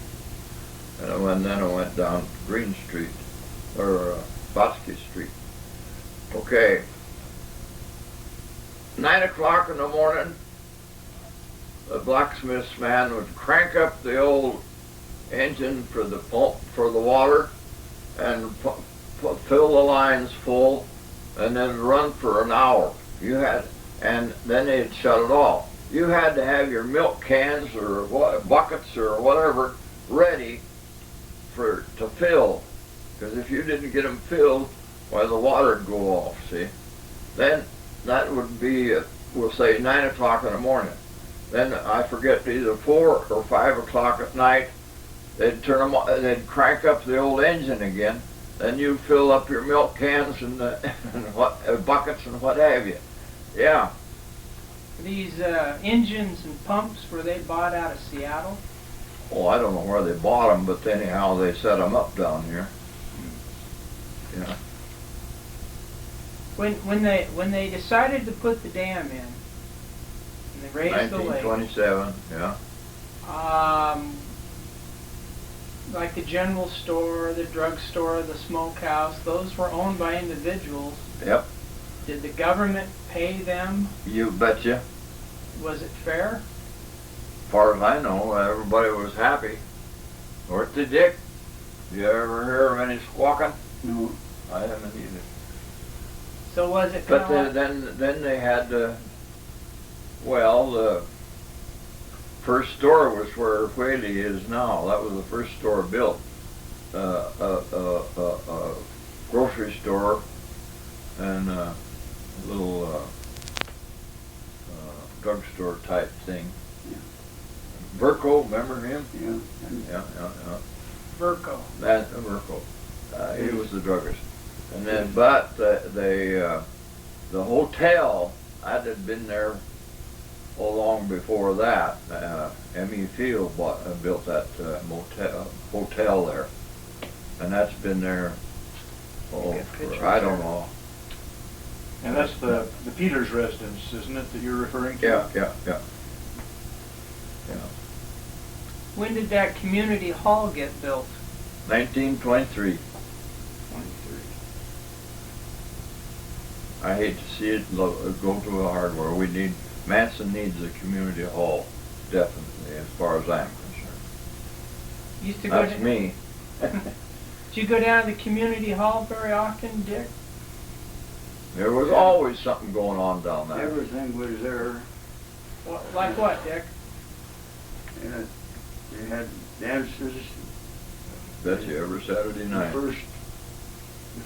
and then it went down Green Street or Botsky Street. Okay. 9 o'clock in the morning, the blacksmith's man would crank up the old engine for the pump for the water and fill the lines full, and then run for an hour. And then they'd shut it off. You had to have your milk cans or buckets or whatever ready to fill, because if you didn't get them filled, why, the water'd go off. See, then that would be we'll say 9 o'clock in the morning. Then I forget, either 4 or 5 o'clock at night, they'd turn them on, they'd crank up the old engine again. Then you fill up your milk cans and, buckets and what have you. Yeah. These engines and pumps, were they bought out of Seattle? Oh, I don't know where they bought them, but anyhow, they set them up down here. Yeah. When they decided to put the dam in, and they raised the lake, 1927, yeah. like the general store, the drugstore, the smokehouse, those were owned by individuals. Yep. Did the government pay them? You betcha. Was it fair? As far as I know, everybody was happy. North to Dick. You ever hear of any squawking? No. I haven't either. So was it But kind of then they had well, the first store was where Whaley is now. That was the first store built. A grocery store and a little drugstore type thing. Yeah. Verco, remember him? Yeah. And Yeah. Verco? That Verco. He was the druggist. And then, but the hotel, I had been there long before that. M.E. Field built that hotel there, and that's been there. Oh, Good pictures for, I don't there. know. And that's the Peters residence, isn't it, that you're referring to? Yeah. When did that community hall get built? 1923. 23. I hate to see it go to a hardware. Manson needs a community hall, definitely, as far as I'm concerned. Used to go That's to, me. Did you go down to the community hall very often, Dick? There was always something going on down there. everything was there. Like what, Dick? And they had dances. Bet you every Saturday night. The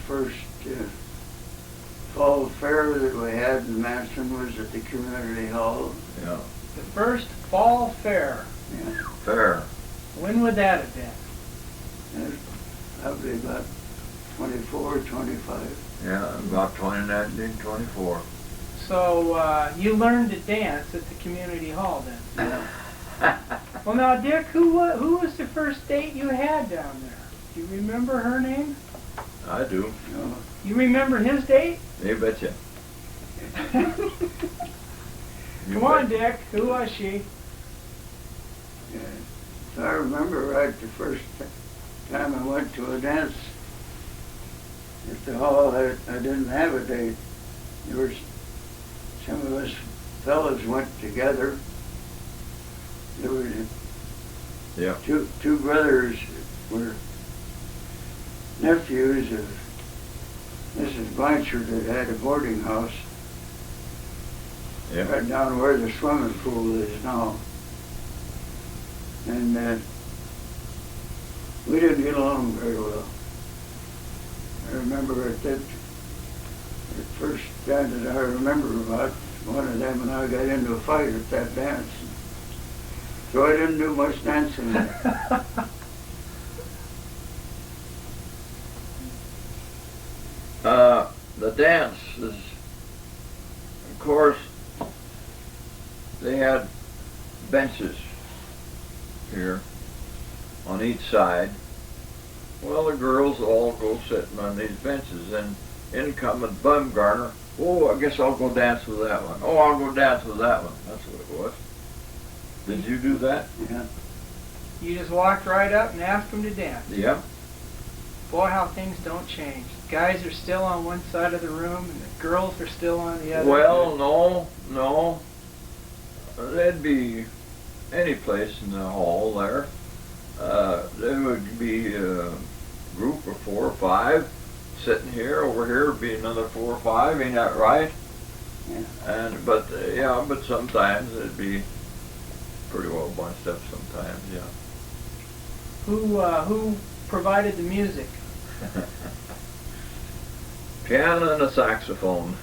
first fall fair that we had in Manson was at the community hall. Yeah. The first fall fair. Yeah. Fair. When would that have been? And it was probably about 24, 25. Yeah, about 19, 24. So you learned to dance at the community hall then? Well, now, Dick, who was the first date you had down there? Do you remember her name? I do. No. You remember his date? You betcha. Come on, Dick. Who was she? Yeah. So I remember right the first time I went to a dance at the hall, I didn't have a date. There was some of us fellas went together. There were Yeah. two brothers were nephews of Mrs. Blanchard that had a boarding house Yeah. right down where the swimming pool is now. And we didn't get along very well. I remember at that first time that I remember about, one of them and I got into a fight at that dance. So I didn't do much dancing there. The dance is, of course, they had benches here on each side. Well, the girls all go sitting on these benches, and in coming Bumgarner. Oh, I guess I'll go dance with that one. Oh, I'll go dance with that one. That's what it was. Did you do that? Yeah. You just walked right up and asked them to dance. Yeah. Boy, how things don't change. Guys are still on one side of the room and the girls are still on the other. Well, no. There'd be any place in the hall there. There would be a group of 4 or 5 sitting here. Over here would be another 4 or 5. Ain't that right? Yeah. But sometimes it'd be pretty well bunched up. Sometimes, yeah. Who provided the music? Piano and a saxophone.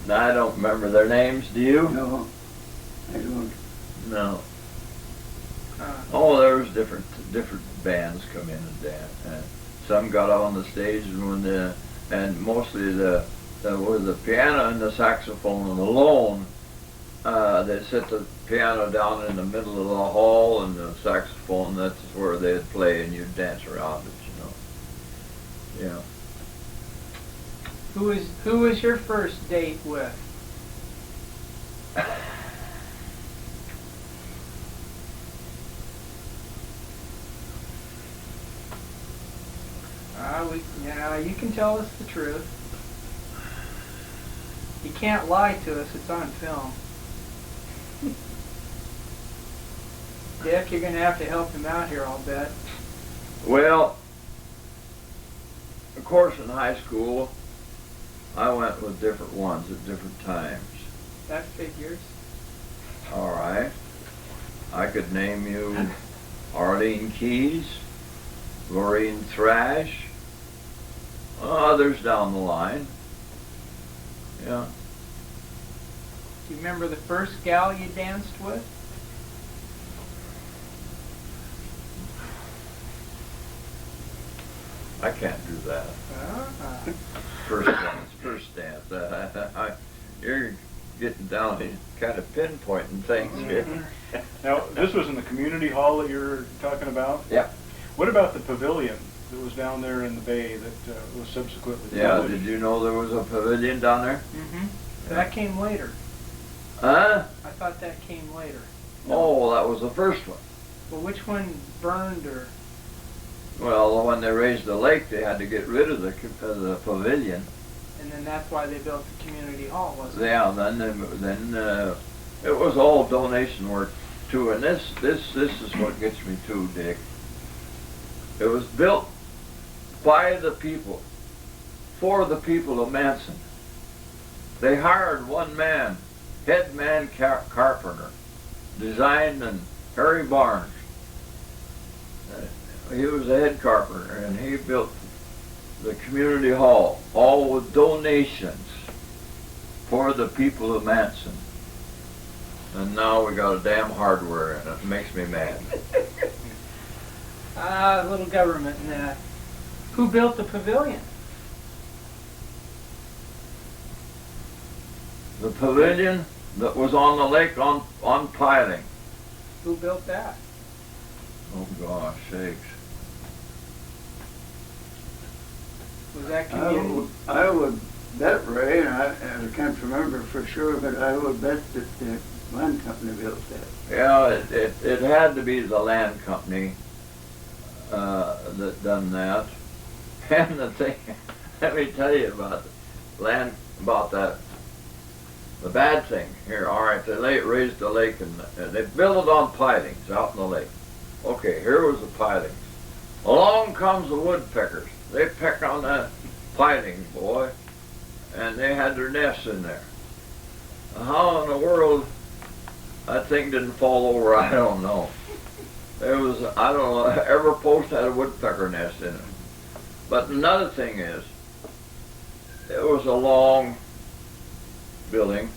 Now, I don't remember their names. Do you? No, I don't. No. Oh, there was different bands come in and dance. And some got on the stage and mostly with the piano and the saxophone alone. They set the piano down in the middle of the hall, and the saxophone, that's where they'd play, and you'd dance around it, you know. Yeah. Who was your first date with? You can tell us the truth. You can't lie to us, it's on film. Dick, you're going to have to help him out here, I'll bet. Well, of course, in high school, I went with different ones at different times. That figures. All right. I could name you Arlene Keyes, Lorraine Thrash, others down the line. Yeah. Do you remember the first gal you danced with? I can't do that. Uh-huh. First dance. You're getting down and kind of pinpointing things here. Now, this was in the community hall that you're talking about? Yeah. What about the pavilion that was down there in the bay that was subsequently Yeah, published? did you know there was a pavilion down there? Mm-hmm. That came later. Huh? I thought that came later. Oh, that was the first one. Well, which one burned or? Well, when they raised the lake, they had to get rid of the pavilion. And then that's why they built the community hall, wasn't it? Yeah, then it was all donation work too. And this is what gets me too, Dick. It was built by the people, for the people of Manson. They hired one man, head man carpenter, designed, and Harry Barnes. He was a head carpenter, and he built the community hall, all with donations for the people of Manson. And now we got a damn hardware in it. It makes me mad. A little government in that. Who built the pavilion? The pavilion that was on the lake on piling. Who built that? Oh gosh sakes. Was that community? I would bet, Ray, and I can't remember for sure, but I would bet that the land company built that. Yeah, it had to be the land company that done that. And the thing, let me tell you about that. The bad thing here, all right, they raised the lake and they built it on pilings out in the lake. Okay, here was the pilings. Along comes the woodpeckers. They peck on that piling, boy, and they had their nests in there. How in the world that thing didn't fall over, I don't know. It was, I don't know, every post had a woodpecker nest in it. But another thing is, it was a long building,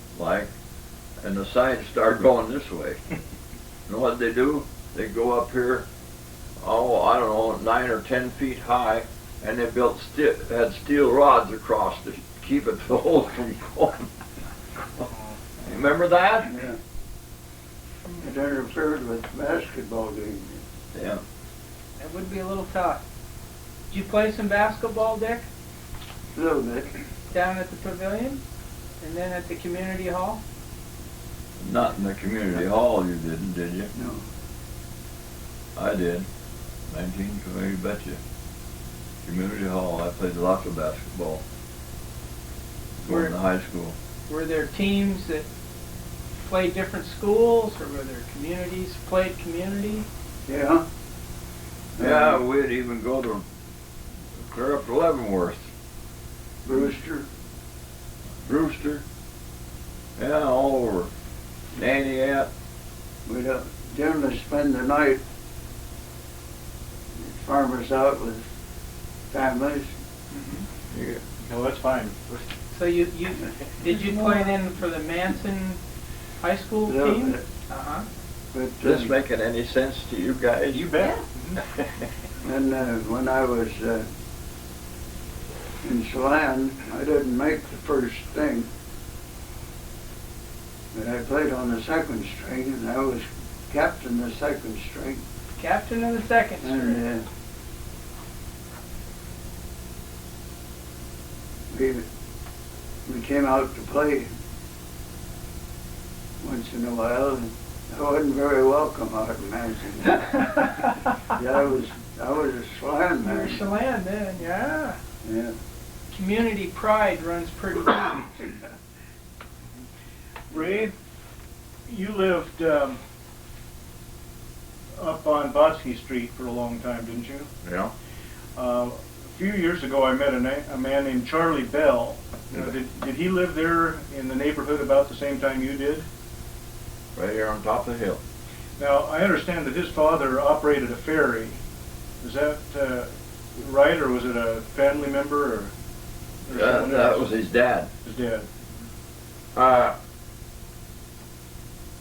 and the sides started going this way. And what they do? They go up here, I don't know, 9 or 10 feet high, and they had steel rods across to keep it the hole from going. You remember that? Yeah. It interfered with basketball games. Yeah. That would be a little tough. Did you play some basketball, Dick? A little bit. Down at the pavilion? And then at the community hall? Not in the community hall you didn't, did you? No. I did. 1920, you betcha. Community hall, I played lots of basketball. Going to high school. Were there teams that played different schools, or were there communities played community? Yeah. Yeah, we'd even go to clear up to Leavenworth. Brewster. Yeah, all over. Nannyat. We'd generally spend the night, farmers out with families. Yeah. No, that's fine. So did you play then for the Manson High School A little team? bit. Uh-huh. But This making any sense to you guys? You bet. and when I was in Chelan, I didn't make the first thing. But I played on the second string, and I was captain of the second string. Captain of the second string. And we came out to play once in a while, and I wasn't very welcome out in Manson. Yeah, I was a Chelan You were man. Chelan then, yeah. Yeah. Community pride runs pretty deep. Ray, you lived up on Botsky Street for a long time, didn't you? Yeah. few years ago, I met a man named Charlie Bell. Did he live there in the neighborhood about the same time you did? Right here on top of the hill. Now, I understand that his father operated a ferry. Is that right, or was it a family member, or someone That else? was his dad. His dad.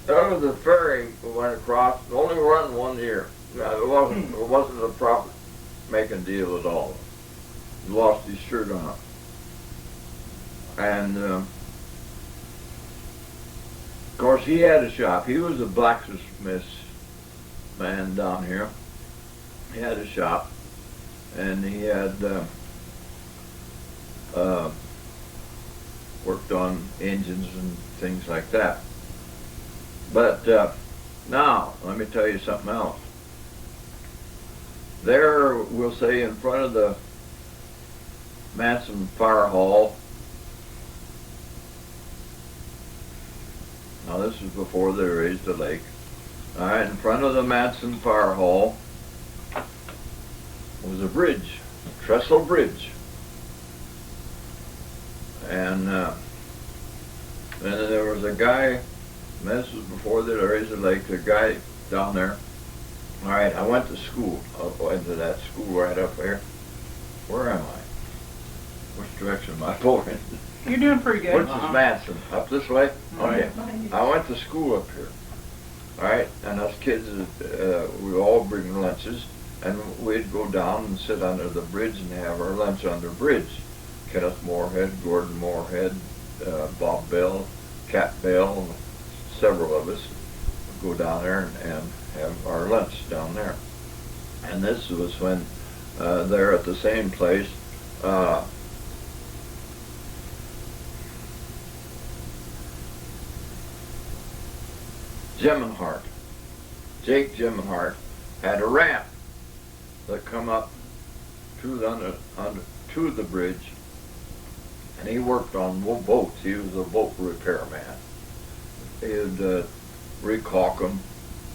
There was a ferry that went across, only run 1 year. It wasn't a profit making deal at all. He lost his shirt on it. And of course he had a shop. He was a blacksmith man down here. He had a shop, and he had worked on engines and things like that. But now, let me tell you something else. There, we'll say in front of the Manson Fire Hall. Now this is before they raised the lake. All right, in front of the Manson Fire Hall was a bridge, a trestle bridge. And then there was a guy, and this was before they raised the lake, a guy down there. All right, I went to school. I went to that school right up there. Where am I? Which direction am I going? You're doing pretty good. Which is Manson? Up this way? Okay. I went to school up here. All right, and us kids, we all bring lunches, and we'd go down and sit under the bridge and have our lunch under bridge. Kenneth Moorhead, Gordon Moorhead, Bob Bell, Cat Bell, and several of us would go down there and have our lunch down there. And this was when they're at the same place. Gemmenhart, Jake Gemmenhart, had a ramp that come up to the bridge, and he worked on boats. He was a boat repairman. He'd recaulk them,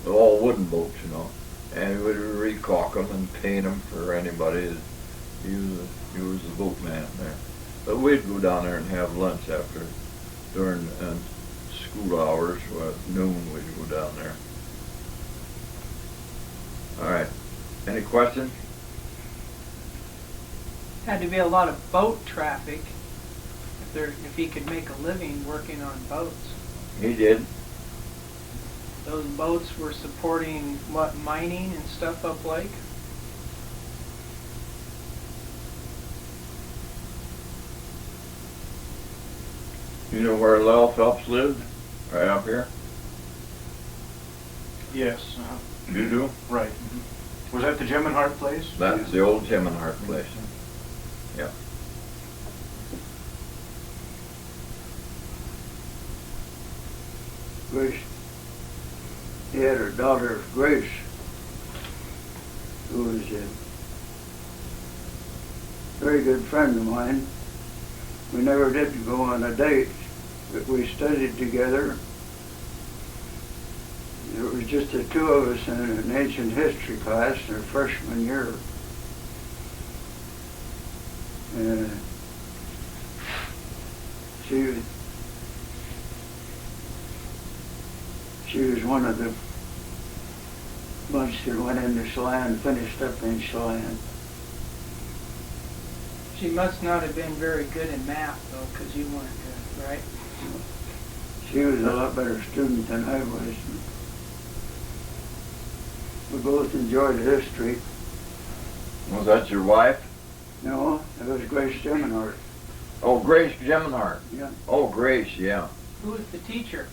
all wooden boats, you know, and he would recaulk them and paint them for anybody. He was the boatman there. But we'd go down there and have lunch during school hours. Noon we'd go down there. All right. Any questions? Had to be a lot of boat traffic if he could make a living working on boats. He did. Those boats were supporting what, mining and stuff up lake? You know where Lel Phelps lived? Right up here? Yes. You do? Right. Was that the Gemmenhart place? That's the old Gemmenhart place. Yeah. Grace, he had her daughter, Grace, who was a very good friend of mine. We never did go on a date, but we studied together. It was just the two of us in an ancient history class in our freshman year. She was one of the bunch that went into Chelan, finished up in Chelan. She must not have been very good in math, though, because you weren't good, right? She was a lot better student than I was. We both enjoyed history. Was that your wife? No, it was Grace Gemmenhart. Oh, Grace Gemmenhart. Yeah. Oh, Grace, yeah. Who was the teacher?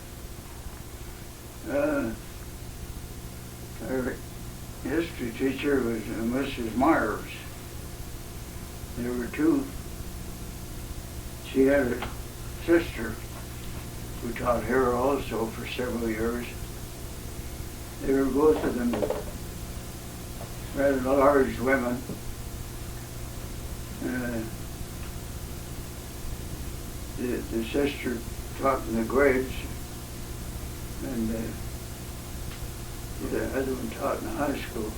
Our history teacher was Mrs. Myers. There were two. She had a sister who taught here also for several years. They were both of them rather large women. The sister taught in the grades, and the other one taught in high school.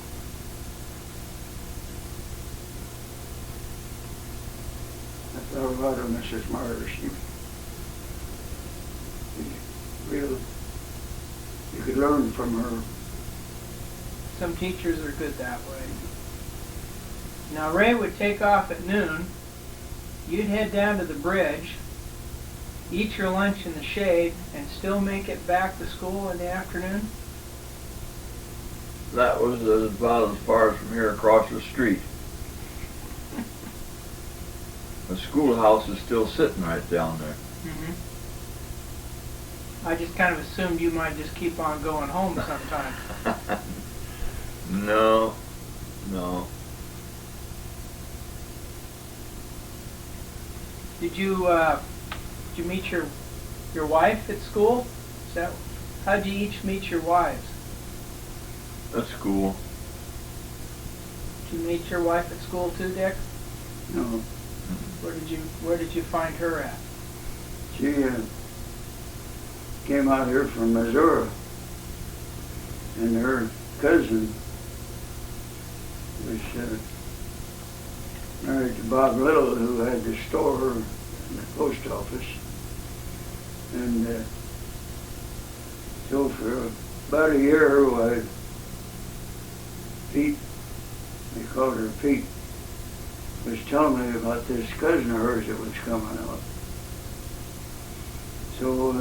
thought a lot of Mrs. Myers. She's real. You could learn from her. Some teachers are good that way. Now Ray would take off at noon. You'd head down to the bridge, eat your lunch in the shade, and still make it back to school in the afternoon? That was about as far as from here across the street. The schoolhouse is still sitting right down there. Mm-hmm. I just kind of assumed you might just keep on going home sometime. No, no. Did you meet your wife at school? Is that how'd you each meet your wives? At school. Did you meet your wife at school too, Dick? No, Where did you find her at? she came out here from Missouri, and her cousin was married to Bob Little, who had the store in the post office. And so for about a year, Pete, they called her Pete, was telling me about this cousin of hers that was coming out. So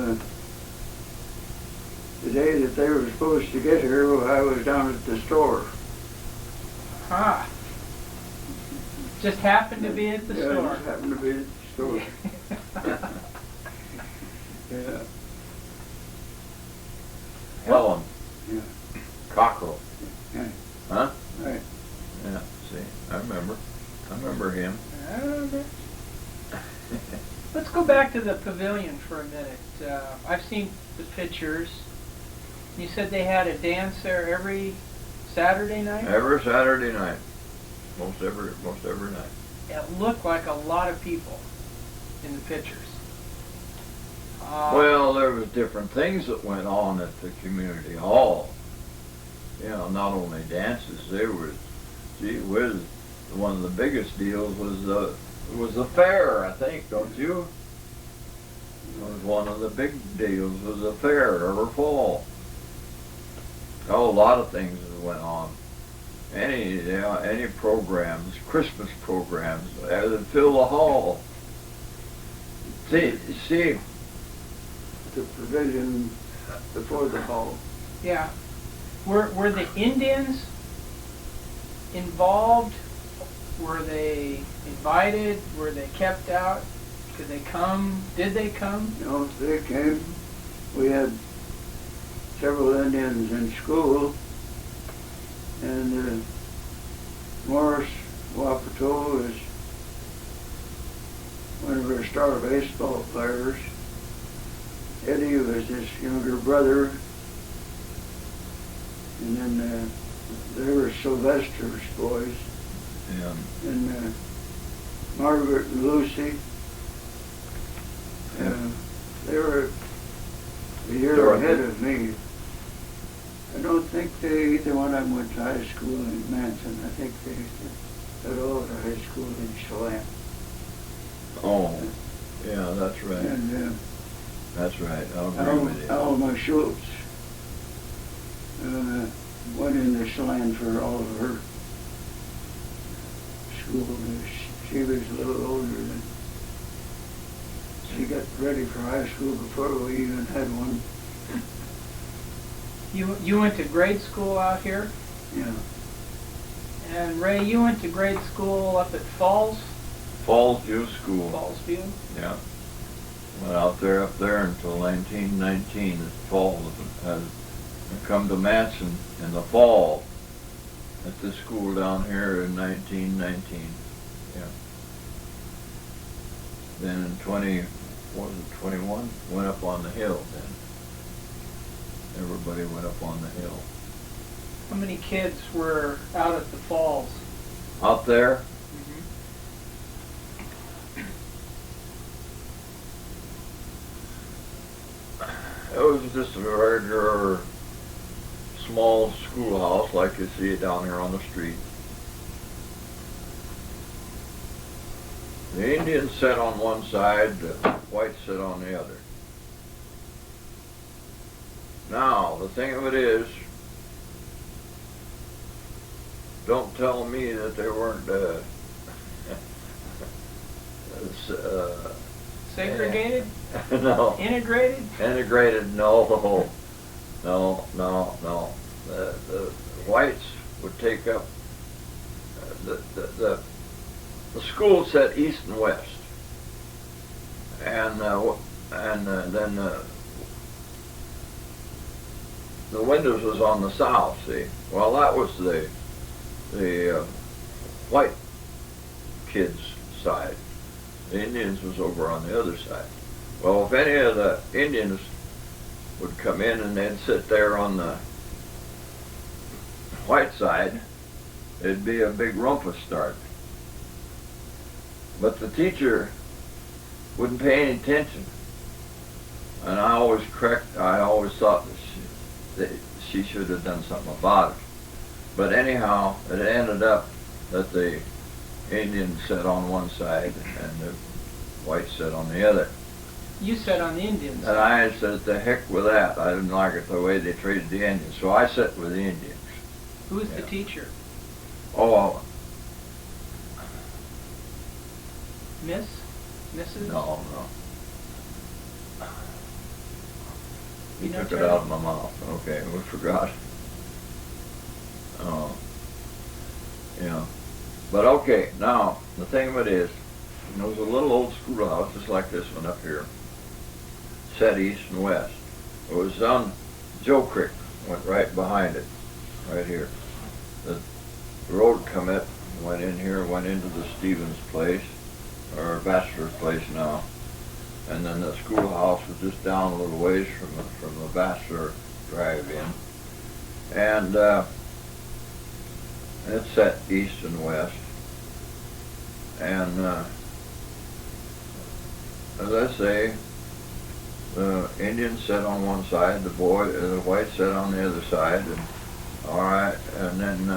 the day that they were supposed to get here, I was down at the store. Ah. Just happened to be at the store. Yeah, just happened to be at the store. Yeah. Helen. Yeah. Cockrell. Yeah. Huh? Right. Yeah, see, I remember him. Let's go back to the pavilion for a minute. I've seen the pictures. You said they had a dance there every Saturday night? Every Saturday night. Most every night. It looked like a lot of people in the pictures. Well, there was different things that went on at the community hall. You know, not only dances. There was, gee whiz, one of the biggest deals was the fair. I think, don't you? It was one of the big deals was the fair every fall. Oh, a lot of things that went on. Any programs, Christmas programs, that fill the hall. See, The pavilion before the hall. Yeah. Were the Indians involved? Were they invited? Were they kept out? Could they come? Did they come? You know, they came. We had several Indians in school, and Morris Wapato is one of our star baseball players. Eddie was his younger brother, and then they were Sylvester's boys, yeah. and Margaret and Lucy. They were a year Dorothy. ahead of me. I don't think either one of them went to high school in Manson. I think they got all to high school in Chelan. Oh, yeah, that's right. And That's right. I'll agree with you. Alma Schultz went into Chelan for all of her school. She was a little older than. She got ready for high school before we even had one. You went to grade school out here? Yeah. And Ray, you went to grade school up at Falls? Fallsview School. Fallsview? Yeah. Went out there up there until 1919 at fall. I come to Manson in the fall at this school down here in 1919. Yeah. Then in 21, went up on the hill then. Everybody went up on the hill. How many kids were out at the Falls? Out there, it was just a regular small schoolhouse like you see it down here on the street. The Indians sat on one side, the whites sat on the other. Now, the thing of it is, don't tell me that there weren't Segregated? no. Integrated? Integrated, no. The whites would take up the school set east and west, and then the windows was on the south. See, well, that was the white kids' side. The Indians was over on the other side. Well, if any of the Indians would come in and they'd sit there on the white side, it'd be a big rumpus start. But the teacher wouldn't pay any attention, and I always thought that she should have done something about it. But anyhow, it ended up that the Indians sat on one side and the whites sat on the other. You sat on the Indians. And I said, the heck with that. I didn't like it the way they treated the Indians, so I sat with the Indians. Who was the teacher? Oh, Miss? Mrs.? no. You You know, took it Terry? out of my mouth. Okay, we forgot. Oh, yeah. But okay, now, the thing of it is, there was a little old schoolhouse just like this one up here, set east and west. It was on Joe Creek, went right behind it, right here. The road come up, went in here, went into the Stevens place, or Bachelor's place now. And then the schoolhouse was just down a little ways from the Bachelor drive-in. And it's set east and west. And as I say, the Indians sat on one side, the whites sat on the other side, and all right, and then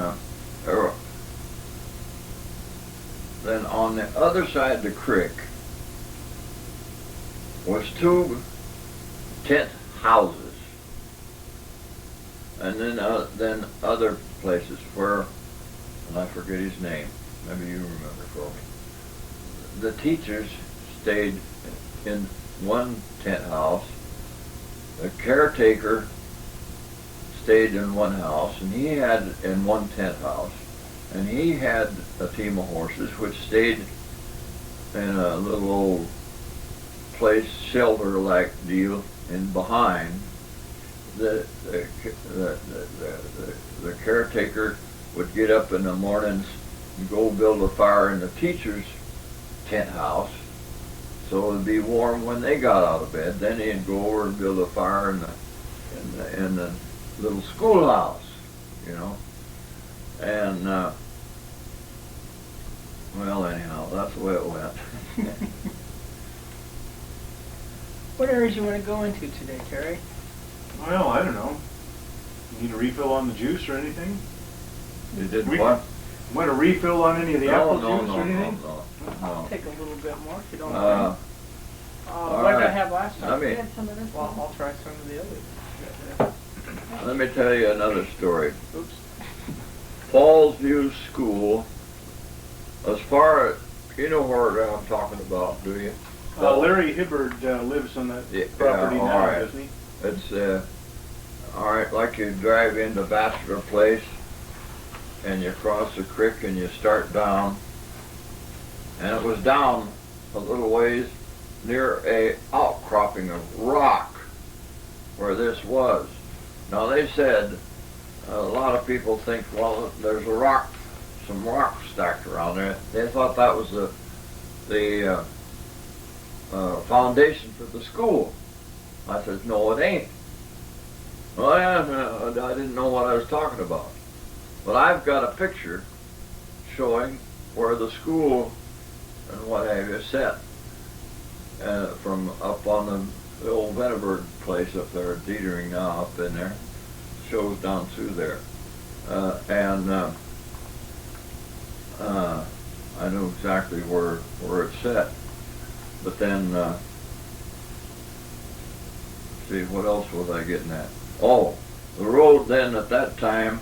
on the other side of the creek was 2 tent houses, and then other places where, and I forget his name. Maybe you remember for me. The teachers stayed in one tent house. The caretaker stayed in one house, and he had in one tent house, and he had a team of horses which stayed in a little old place, shelter-like deal, in behind. The caretaker would get up in the mornings and go build a fire in the teacher's tent house, so it'd be warm when they got out of bed. Then he'd go over and build a fire in the little schoolhouse, you know. And well, anyhow, that's the way it went. What areas you want to go into today, Terry? Well, I don't know. You need a refill on the juice or anything? You did We- what? Want a refill on any of the apple juice or anything? I'll take a little bit more if you don't Uh, mind. all What did I right. have last time? Let me- You had some of this? Well, I'll try some of the others. Let me tell you another story. Oops. Falls View School, as far as, you know where I'm talking about, do you? Larry Hibbard lives on that Yeah, property all now, right. doesn't he? It's, all right, like you drive into Bachelor Place, and you cross the creek and you start down, and it was down a little ways near a outcropping of rock where this was. Now they said, a lot of people think, well, there's some rock stacked around there. They thought that was the foundation for the school. I said, no, it ain't. Well, yeah, I didn't know what I was talking about. But I've got a picture showing where the school and what have you set from up on the old Veneberg place up there at Dietering now, up in there. Shows down through there. I I knew exactly where it set. But then, see, what else was I getting at? Oh, the road then at that time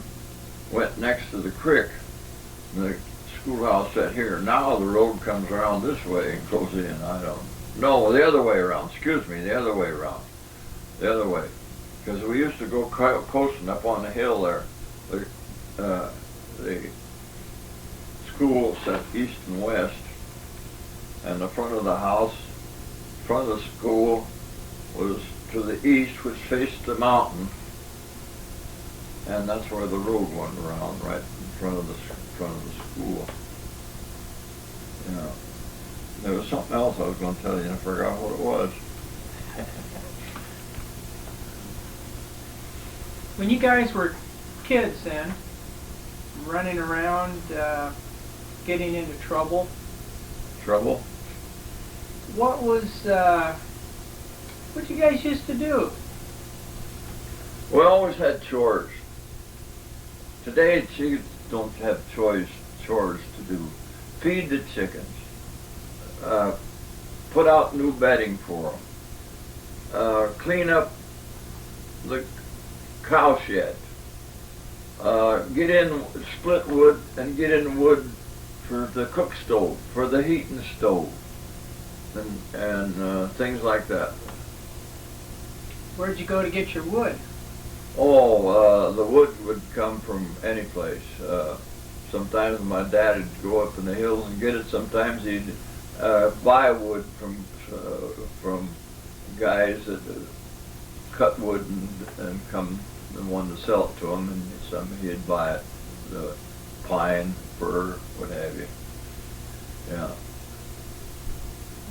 went next to the creek. The schoolhouse set here. Now the road comes around this way and goes in. I don't. No, the other way around. Excuse me, the other way around. The other way. Because we used to go coasting up on the hill there. The school set east and west, and the front of the house, front of the school was to the east, which faced the mountain, and that's where the road went around, right in front of the school. Yeah. There was something else I was going to tell you, and I forgot what it was. When you guys were kids then, running around, getting into trouble, Trouble? what you guys used to do? We always had chores. Today, kids don't have chores to do. Feed the chickens. Put out new bedding for them. Clean up the cow shed. Split wood and get in wood for the cook stove, for the heating stove, and things like that. Where'd you go to get your wood? Oh, the wood would come from any place. Sometimes my dad would go up in the hills and get it. Sometimes he'd buy wood from guys that cut wood and come and wanted to sell it to him, and he'd buy it, the pine, fir, what have you. Yeah.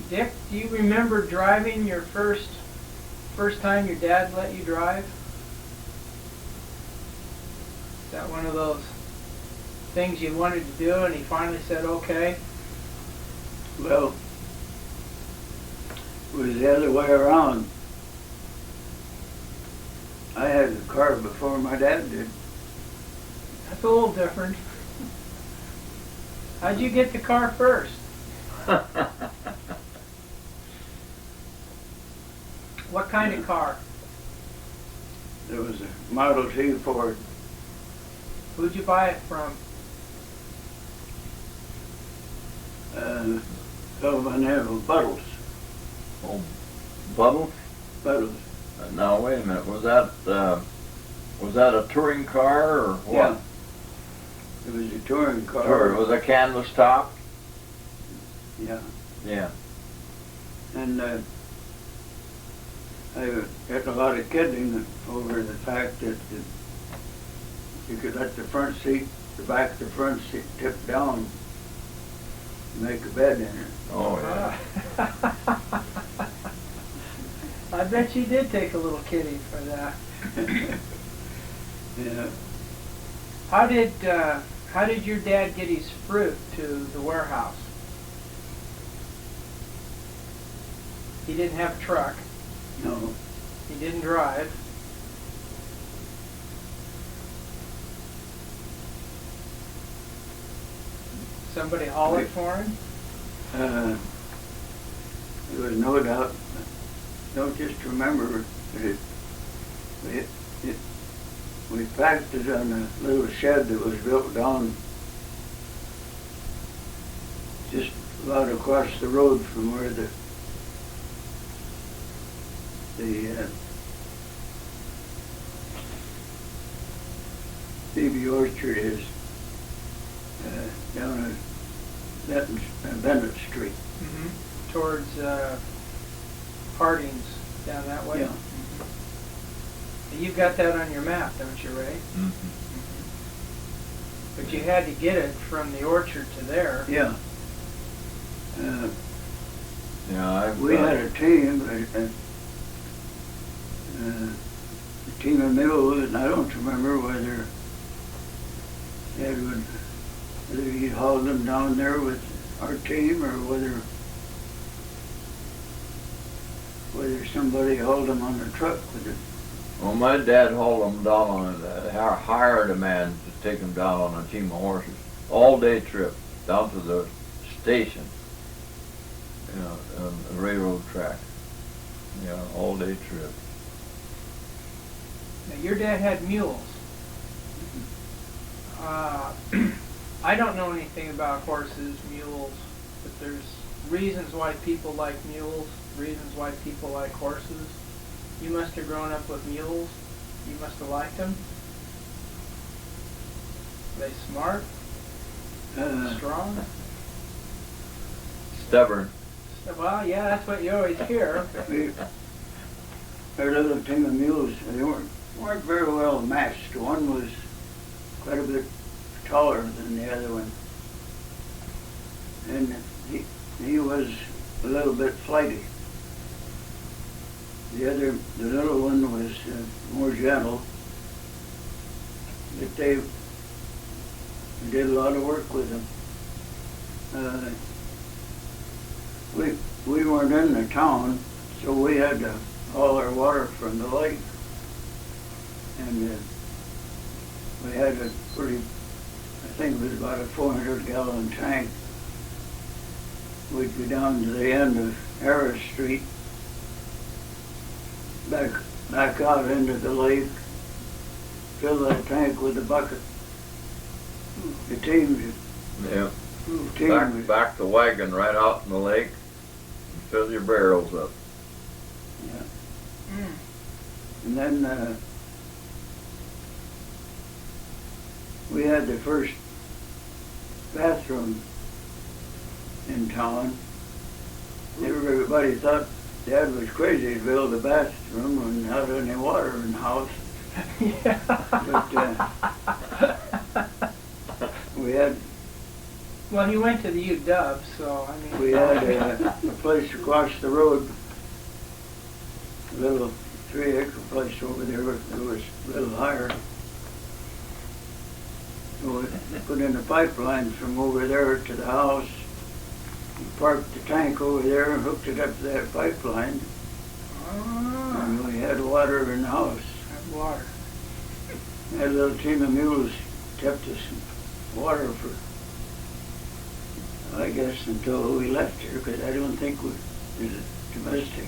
Dick, do you remember driving your first time your dad let you drive? Is that one of those things you wanted to do and he finally said okay? Well, it was the other way around. I had the car before my dad did. That's a little different. How'd you get the car first? What kind of car? There was a Model T Ford. Who'd you buy it from? Fellow by the name of Buttles. Oh, Bubbles? Buttles. Now wait a minute. Was that a touring car or what? Yeah. It was a touring car. Or was it a canvas top? Yeah. Yeah. And I was getting a lot of kidding over the fact that you could let the front seat, the back of the front seat tip down and make a bed in it. Oh yeah. I bet you did take a little kidding for that. Yeah. How did your dad get his fruit to the warehouse? He didn't have a truck. No. He didn't drive. Somebody haul it for him? There was no doubt. Don't just remember that we packed it on a little shed that was built down just about across the road from where the BB Orchard is, down at Bennett Street. Mm-hmm. Towards Harding's down that way? Yeah. Mm-hmm. You've got that on your map, don't you, Ray? Mm-hmm. But you had to get it from the orchard to there. Yeah. Yeah. We had a team, a team of mules, and I don't remember whether he hauled them down there with our team or whether somebody hauled them on the truck with it. Well, my dad hauled them down on hired a man to take them down on a team of horses. All day trip down to the station, you know, on the railroad track. You know, all-day trip. Now, your dad had mules. I don't know anything about horses, mules, but there's reasons why people like mules, reasons why people like horses. You must have grown up with mules. You must have liked them. Are they smart? Strong? Stubborn. Well, yeah, that's what you always hear. Our little team of mules, they weren't very well matched. One was quite a bit taller than the other one, and he was a little bit flighty. The little one was more gentle, but they did a lot of work with him. We weren't in the town, so we had to haul our water from the lake, and we had a pretty, I think it was about a 400-gallon tank. We'd go down to the end of Harris Street, back out into the lake, fill that tank with a bucket. The team, Yeah. team Back the wagon right out in the lake and fill your barrels up. yeah. Mm. And then we had the first bathroom in town. Everybody thought Dad was crazy to build a bathroom and not any water in the house. Yeah. But we had Well, he went to the UW, so I mean. we had a place across the road, a little 3-acre place over there. It was a little higher. So we put in a pipeline from over there to the house. We parked the tank over there and hooked it up to that pipeline, Ah, and we had water in the house. have water. That little team of mules kept us water for, I guess, until we left here, because I don't think the domestic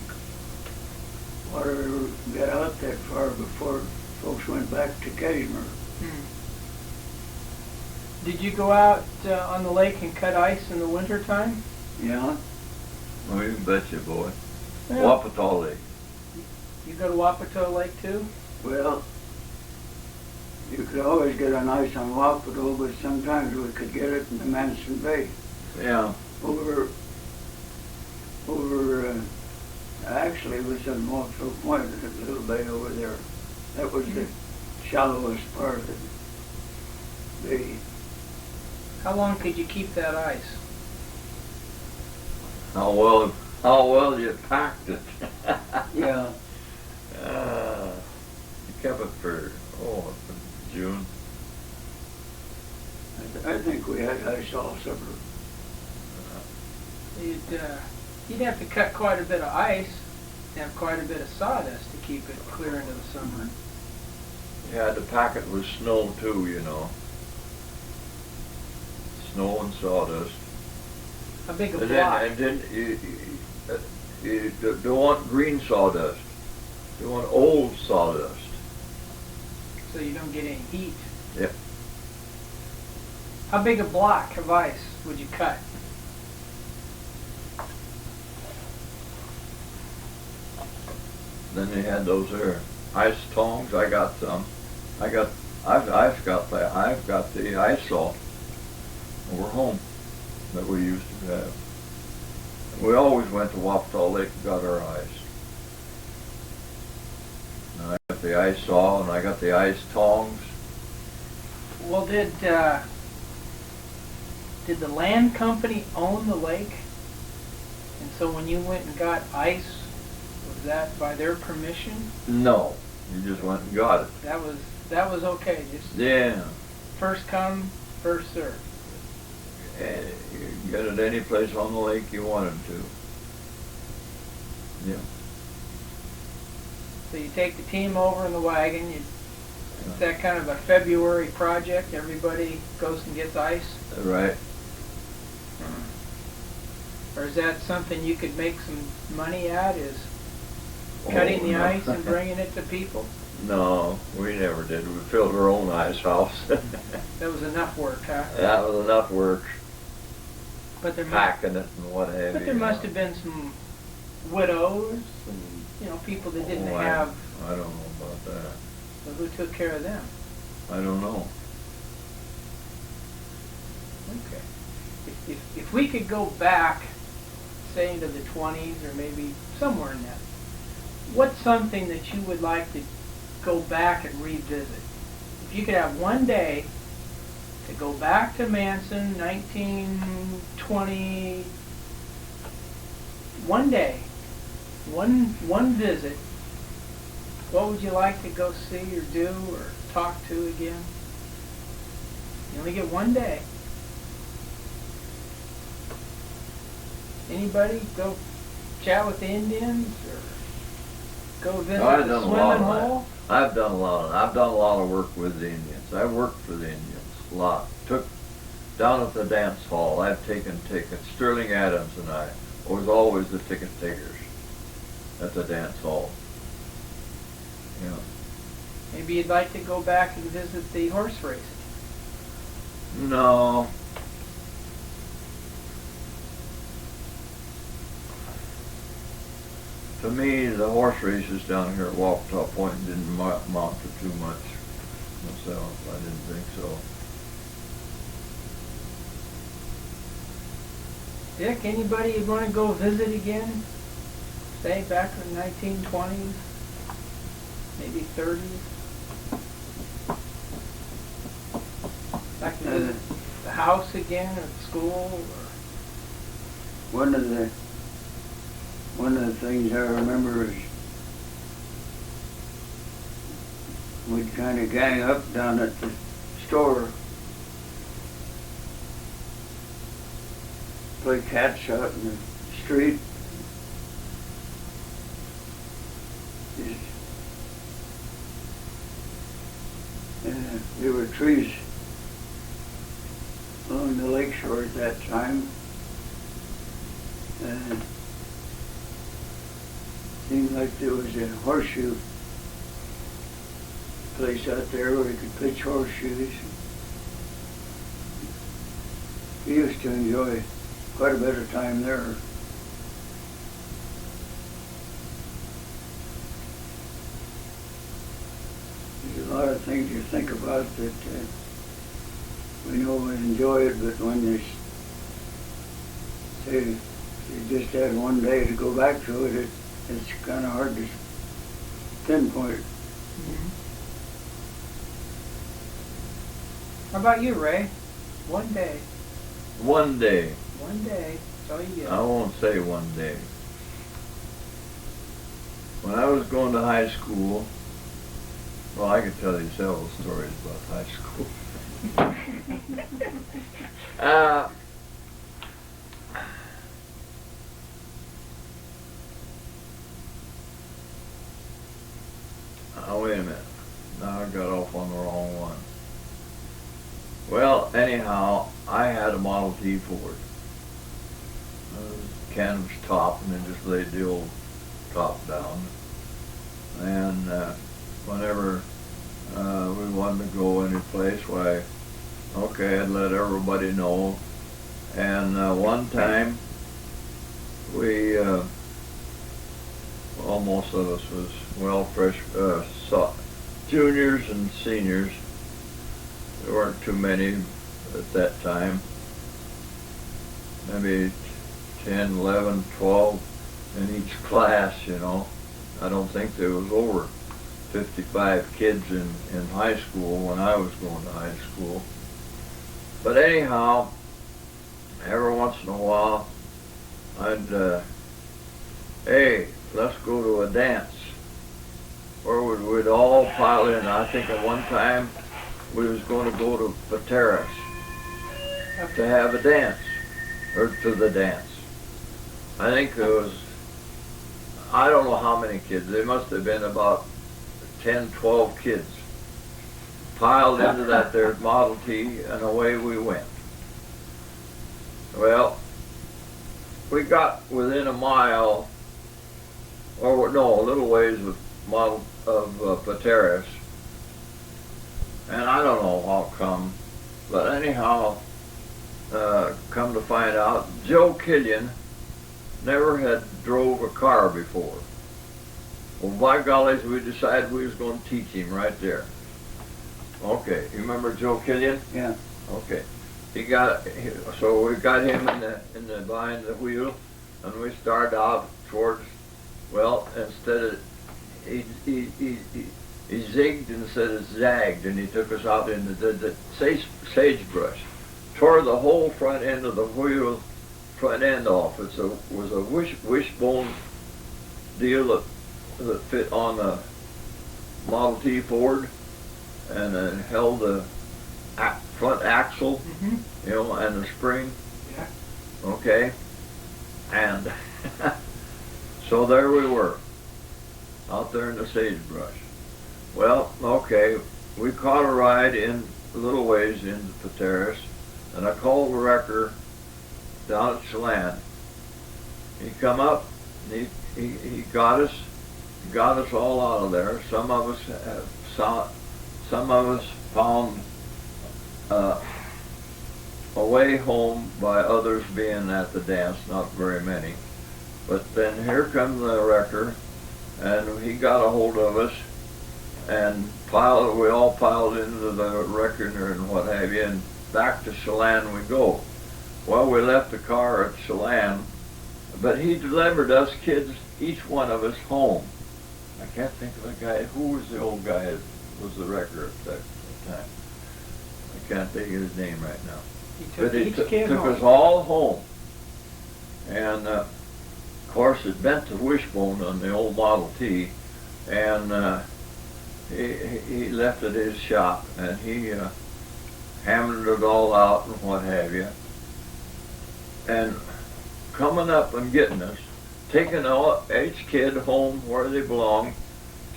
water ever got out that far before folks went back to Kashmir. Hmm. Did you go out on the lake and cut ice in the wintertime? Yeah, Oh, you betcha, boy. Yeah. Wapatah Lake. You go to Wapatah Lake too? well, you could always get on ice on Wapato, but sometimes we could get it in the Manson Bay. Yeah. Over, actually it was on Wapato Point, a little bay over there. That was the shallowest part of the bay. How long could you keep that ice? How well you packed it. Yeah, You kept it for June. I think we had ice all summer. You'd have to cut quite a bit of ice and have quite a bit of sawdust to keep it clear into the summer. You had to pack it with snow too, you know. Snow and sawdust. How big a And block? then you don't want green sawdust. You want old sawdust. So you don't get any heat. Yep. How big a block of ice would you cut? Then they had those there ice tongs. I got some. I've got the ice saw over home that we used to have. We always went to Wapatah Lake and got our ice. And I got the ice saw and I got the ice tongs. Well, did the land company own the lake? And so when you went and got ice, was that by their permission? No, you just went and got it. That was okay. Just Yeah. first come, first served. And you can get it any place on the lake you wanted to. Yeah. So you take the team over in the wagon. It's that kind of a February project. Everybody goes and gets ice. Right. Or is that something you could make some money at, is cutting the no. ice and bringing it to people? No, we never did. We filled our own ice house. That was enough work, huh? That was enough work, But there, packing it and what have you. but there must have been some widows and, people that didn't Oh, have, I don't know about that. so who took care of them? I don't know. Okay. If we could go back, say into the 20s or maybe somewhere in that, what's something that you would like to go back and revisit? If you could have one day to go back to Manson, 1920, one day, one visit, what would you like to go see or do or talk to again? You only get one day. Anybody go chat with the Indians or go visit I've the done a swimming lot of hole? that. I've done a lot of work with the Indians. I worked for the Indians a lot. Took down at the dance hall. I've taken tickets. Sterling Adams and I was always the ticket takers at the dance hall. Yeah. Maybe you'd like to go back and visit the horse racing. No. To me, the horse races down here at Wapata Point didn't amount to too much myself. I didn't think so. Dick, anybody you'd want to go visit again? Say back in the 1920s, maybe 30s? Like to visit the house again or the school or... One of the things I remember is we'd kind of gang up down at the store, play catch out in the street. There were trees along the lake shore at that time. Seemed like there was a horseshoe place out there where you could pitch horseshoes. We used to enjoy quite a bit of time there. There's a lot of things you think about that we know we enjoy it, but when you say you just had one day to go back to it, it's kind of hard to pinpoint. Mm-hmm. How about you, Ray? One day. One day. One day. That's all you get. I won't say one day. When I was going to high school, well, I could tell you several stories about high school. Wait a minute. Now I got off on the wrong one. Well, anyhow, I had a Model T Ford. Canvas top, and then just laid the old top down. And whenever we wanted to go any place, why, okay, I'd let everybody know. And one time, we, well, most of us was, well, juniors and seniors. There weren't too many at that time. Maybe 10, 11, 12 in each class, you know. I don't think there was over 55 kids in high school when I was going to high school. But anyhow, every once in a while, I'd, hey, let's go to a dance. Or we'd all pile in. I think at one time we was going to go to Pateras to have a dance, or to the dance. I think there was, I don't know how many kids. There must have been about 10, 12 kids piled into that there Model T, and away we went. Well, we got within a mile, or no, a little ways of Pateras, and I don't know how come, but anyhow, come to find out, Joe Killian never had drove a car before. Well, by golly, we decided we was going to teach him right there. Okay, you remember Joe Killian? Yeah. Okay, so we got him in the behind the wheel, and we started out towards. Well, instead of he zigged instead of zagged, and he took us out into the sagebrush, tore the whole front end of the wheel front end off. It was a wishbone deal that fit on the Model T Ford, and it held the front axle, you know, and the spring. Yeah. Okay, and so there we were, out there in the sagebrush. Well, okay, we caught a ride in a little ways into Pateras, and I called the wrecker down at Chelan. He come up, and he got us all out of there. Some of us found a way home by others being at the dance, not very many. But then here comes the wrecker, and he got a hold of us, and we all piled into the wrecker and what have you, and back to Chelan we go. Well, we left the car at Chelan, but he delivered us kids, each one of us, home. I can't think of the guy. Who was the old guy that was the wrecker at that time? I can't think of his name right now. He took But he each kid took home. us all home. And of course it bent the wishbone on the old Model T, and he left at his shop, and he hammered it all out and what have you. And coming up and getting us, taking each kid home where they belong,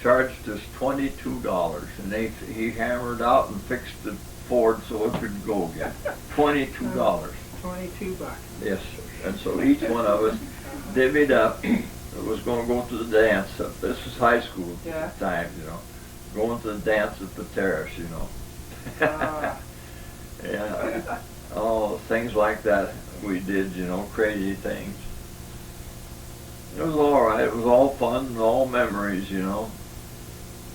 charged us $22, and he hammered out and fixed the Ford so it could go again. $22. 22 bucks. Yes, and so each one of us divvied up. It was going to go to the dance. This was high school Yeah. time, you know, going to the dance at Pateras, you know. Yeah, oh, things like that we did, you know, crazy things. It was all right. It was all fun and all memories, you know.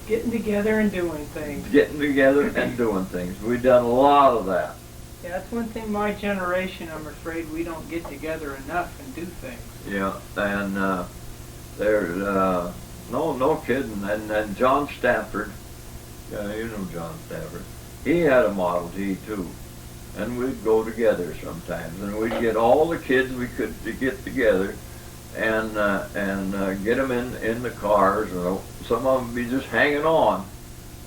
Getting together and doing things. Getting together and doing things. We've done a lot of that. Yeah, that's one thing my generation, I'm afraid we don't get together enough and do things. Yeah, and there's no kidding. And John Stafford, you know John Stafford, he had a Model T too, and we'd go together sometimes, and we'd get all the kids we could to get together, and get them in the cars, and some of them be just hanging on,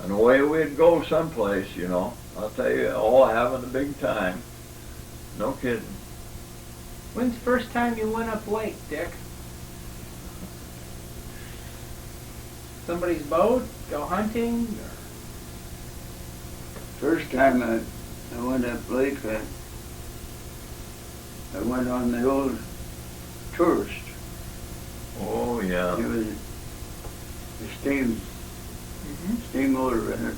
and away we'd go someplace, you know. I'll tell you, all having a big time. No kidding. When's the first time you went up lake, Dick? Somebody's boat? Go hunting? Or... First time I went up lake, I went on the old tourist. Oh yeah. It was a steammotor in it.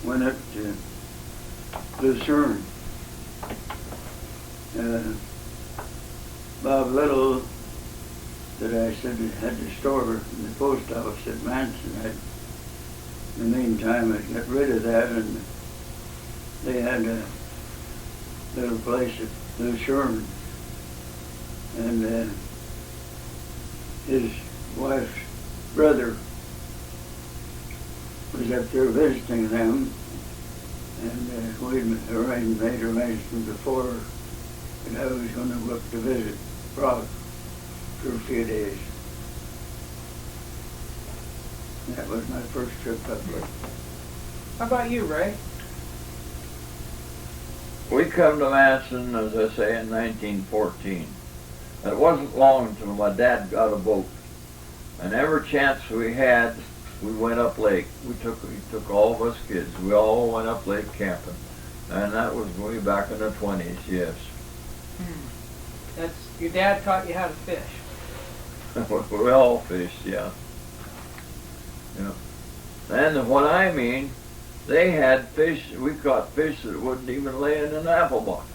Went up to Lucerne. Bob Little, that I said had the store in the post office at Manson, in the meantime I got rid of that, and they had a little place at Lucerne, and his wife's brother was up there visiting them, and we'd made arrangements before that I was going to go up to visit Brock for a few days. That was my first trip up there. How about you, Ray? We come to Manson, as I say, in 1914. It wasn't long until my dad got a boat, and every chance we had, we went up lake. He took all of us kids. We all went up lake camping, and that was way back in the 20s, yes. That's, your dad taught you how to fish. We all fished, yeah. Yeah. And what I mean, they had fish, we caught fish that wouldn't even lay in an apple box.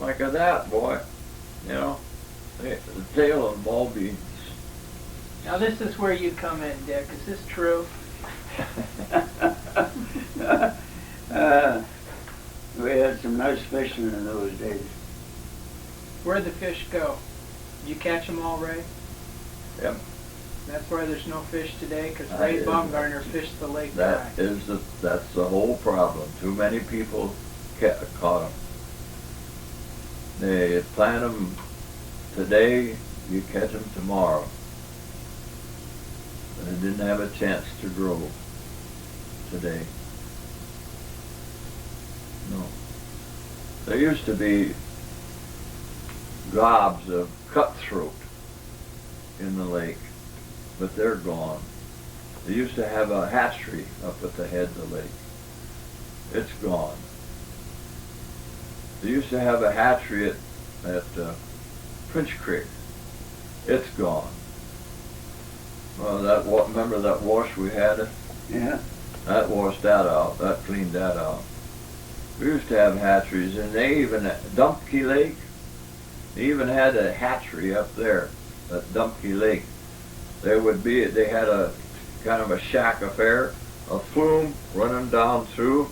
Like a that, boy. You know, the tail of ball beans. Now this is where you come in, Dick. Is this true? We had some nice fishing in those days. Where'd the fish go? Did you catch them all, Ray? Yep. That's why there's no fish today, because That Ray is- Bumgarner fished the lake dry. That's the whole problem. Too many people caught them. They plant them today, you catch them tomorrow. They didn't have a chance to grow today. No. There used to be gobs of cutthroat in the lake, but they're gone. They used to have a hatchery up at the head of the lake. It's gone. They used to have a hatchery at Prince Creek. It's gone. Well, remember that wash we had? Yeah. That washed that out. That cleaned that out. We used to have hatcheries, and they even Dumpke Lake. They even had a hatchery up there at Dumpke Lake. They had a kind of a shack affair, a flume running down through,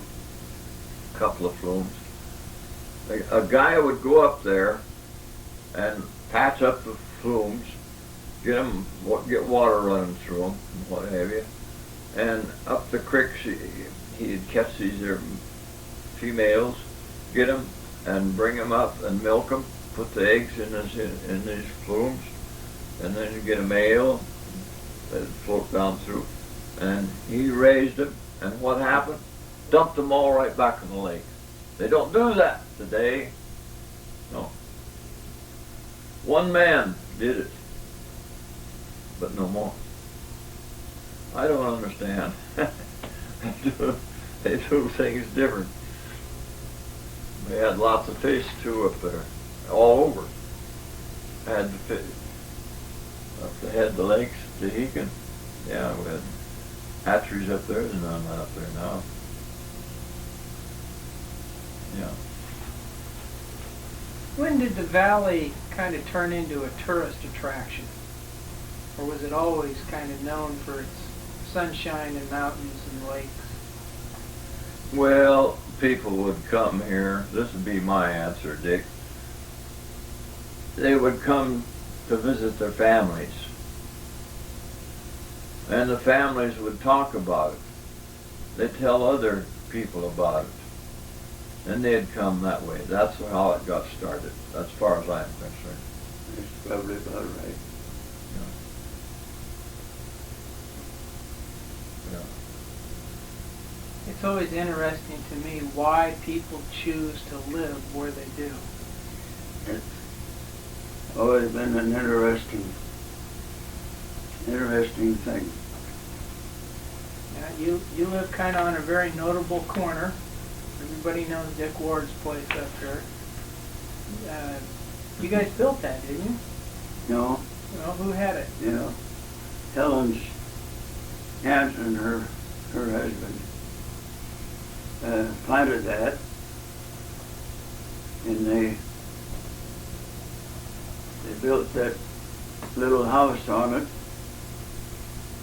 a couple of flumes. A guy would go up there and patch up the flumes, get water running through them, and what have you. And up the creek, he'd catch these females, get them, and bring them up and milk them, put the eggs in these flumes, and then you get a male that'd float down through. And he raised them, and what happened? Dumped them all right back in the lake. They don't do that today. No. One man did it, but no more. I don't understand. They do things different. They had lots of fish too up there, all over. Had the fish up the head of the lakes, Tehican. Yeah, we had hatcheries up there. There's none up there now. Yeah. When did the valley kind of turn into a tourist attraction? Or was it always kind of known for its sunshine and mountains and lakes? Well, people would come here. This would be my answer, Dick. They would come to visit their families. And the families would talk about it. They'd tell other people about it. And they'd come that way. That's how it got started, as far as I'm concerned. That's probably about right. Yeah. It's always interesting to me why people choose to live where they do. It's always been an interesting thing. Yeah, you live kind of on a very notable corner. Everybody knows Dick Ward's place up there. You guys built that, didn't you? No, Well, who had it? you know, Helen's aunt and her husband planted that, and they built that little house on it.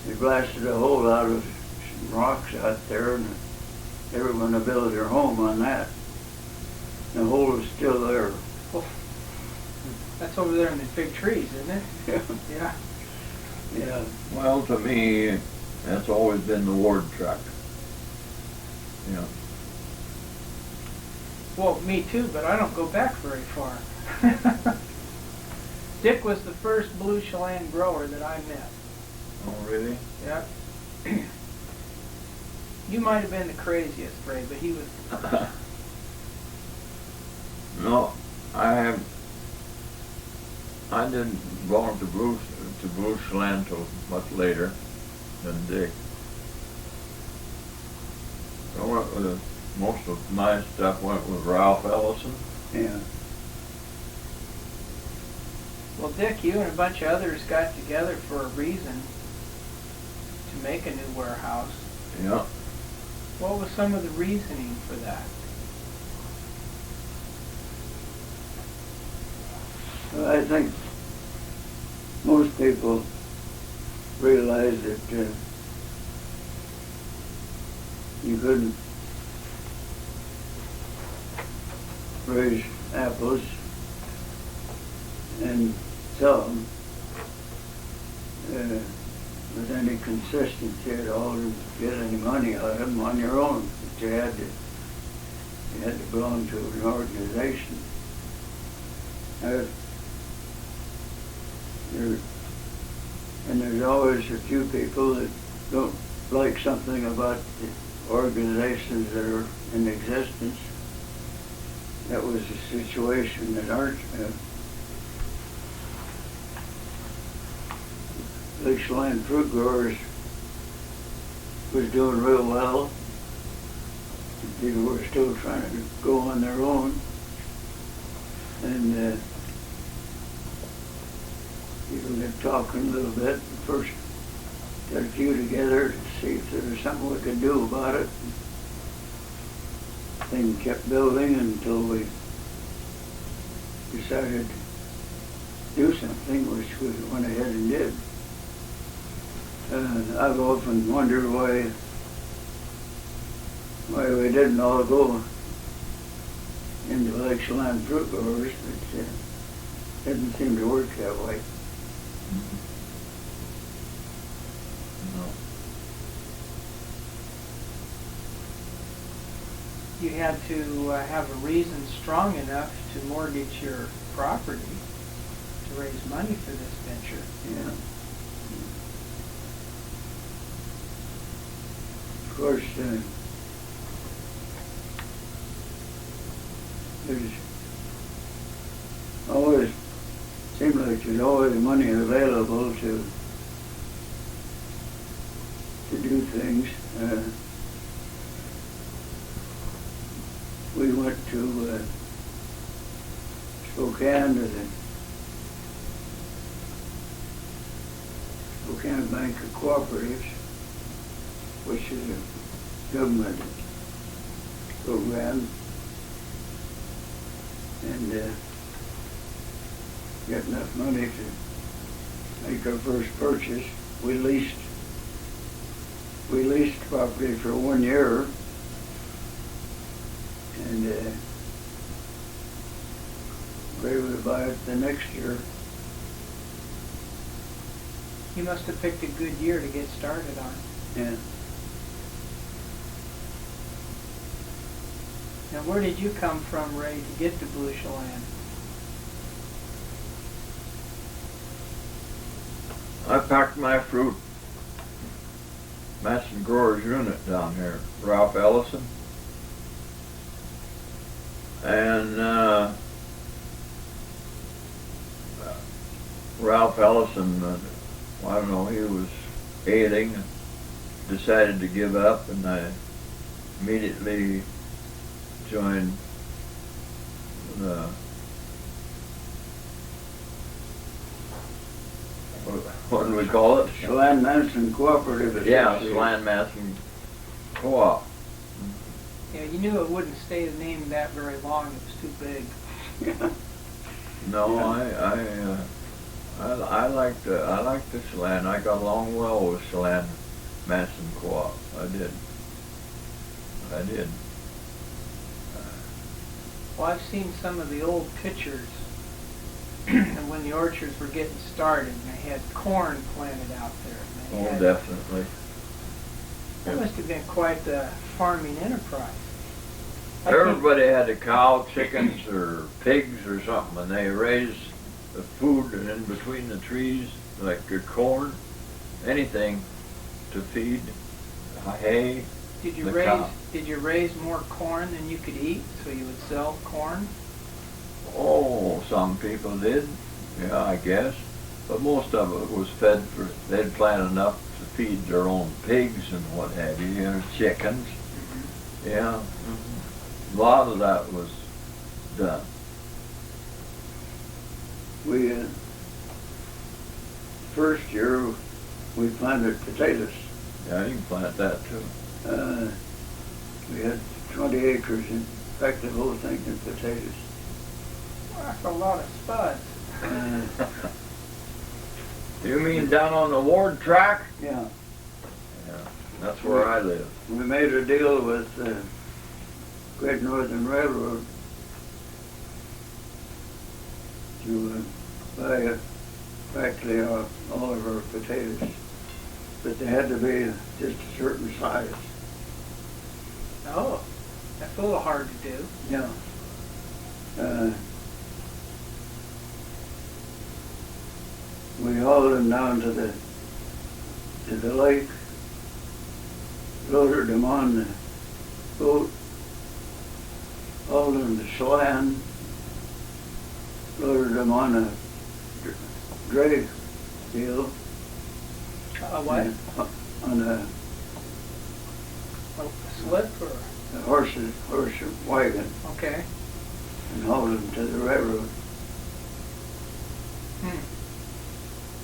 They blasted a hole out of some rocks out there, and they were going to build their home on that. The hole is still there. Oh, that's over there in the big trees, isn't it? Yeah. Yeah. Yeah. Well, to me, that's always been the Ward truck. You know. Well, me too, but I don't go back very far. Dick was the first blue Chelan grower that I met. Oh, really? Yeah. You might have been the craziest, Ray, but he was the first. No, I didn't belong to Blue Chelan till much later than Dick. I went with most of my stuff went with Ralph Ellison. Yeah. Well, Dick, you and a bunch of others got together for a reason to make a new warehouse. Yeah. What was some of the reasoning for that? I think most people realize that you couldn't raise apples and sell them with any consistency at all to get any money out of them on your own. But you had to belong to an organization. And there's always a few people that don't like something about the organizations that are in existence. That was the situation that our Lake Chelan Fruit Growers was doing real well. People were still trying to go on their own. And people got talking a little bit. First got a few together to see if there was something we could do about it. Thing kept building until we decided to do something, which we went ahead and did. I've often wondered why we didn't all go into Lake Chelan Fruit Growers, but it didn't seem to work that way. No. You had to have a reason strong enough to mortgage your property to raise money for this venture. Yeah. Of course, there's always, seemed like there's always money available to do things. We went to Spokane to the Spokane Bank of Cooperatives, which is a government program, and got enough money to make our first purchase. We leased property for 1 year, and we were able to buy it the next year. You must have picked a good year to get started on. Yeah. Now, where did you come from, Ray, to get to Blue Chelan? I packed my fruit, Madison Growers Unit down here, Ralph Ellison. And Ralph Ellison, I don't know, he was ailing and decided to give up, and I immediately joined the, what do we call it? Chelan Madison Cooperative Yeah, Association. Chelan Madison Co-op. Yeah, you knew it wouldn't stay the name that very long. It was too big. Yeah. No, Yeah. I liked the Chelan. I got along well with Chelan Madison Co-op. I did. Well, I've seen some of the old pictures and when the orchards were getting started, and they had corn planted out there. And they Oh, had, definitely. That must have been quite a farming enterprise. I think- Everybody had a cow, chickens, or pigs or something, and they raised the food in between the trees, like the corn, anything to feed, hay. Did you the raise cow. Did you raise more corn than you could eat, so you would sell corn? Oh, some people did, yeah, I guess. But most of it was fed for, they'd plant enough to feed their own pigs and what have you, chickens. Yeah. A lot of that was done. We first year we planted potatoes. Yeah, you can plant that too. We had 20 acres, in fact, the whole thing in potatoes. Well, that's a lot of spuds. You mean down on the Ward track? Yeah, Yeah, that's where I live. we made a deal with Great Northern Railroad to buy practically all of our potatoes, but they had to be just a certain size. Oh, that's a little hard to do. Yeah. We hauled them down to the lake, loaded them on the boat, hauled them to Chelan, loaded them on a dray deal. What? On a A slip or? horse wagon, Okay. and hauled them to the railroad.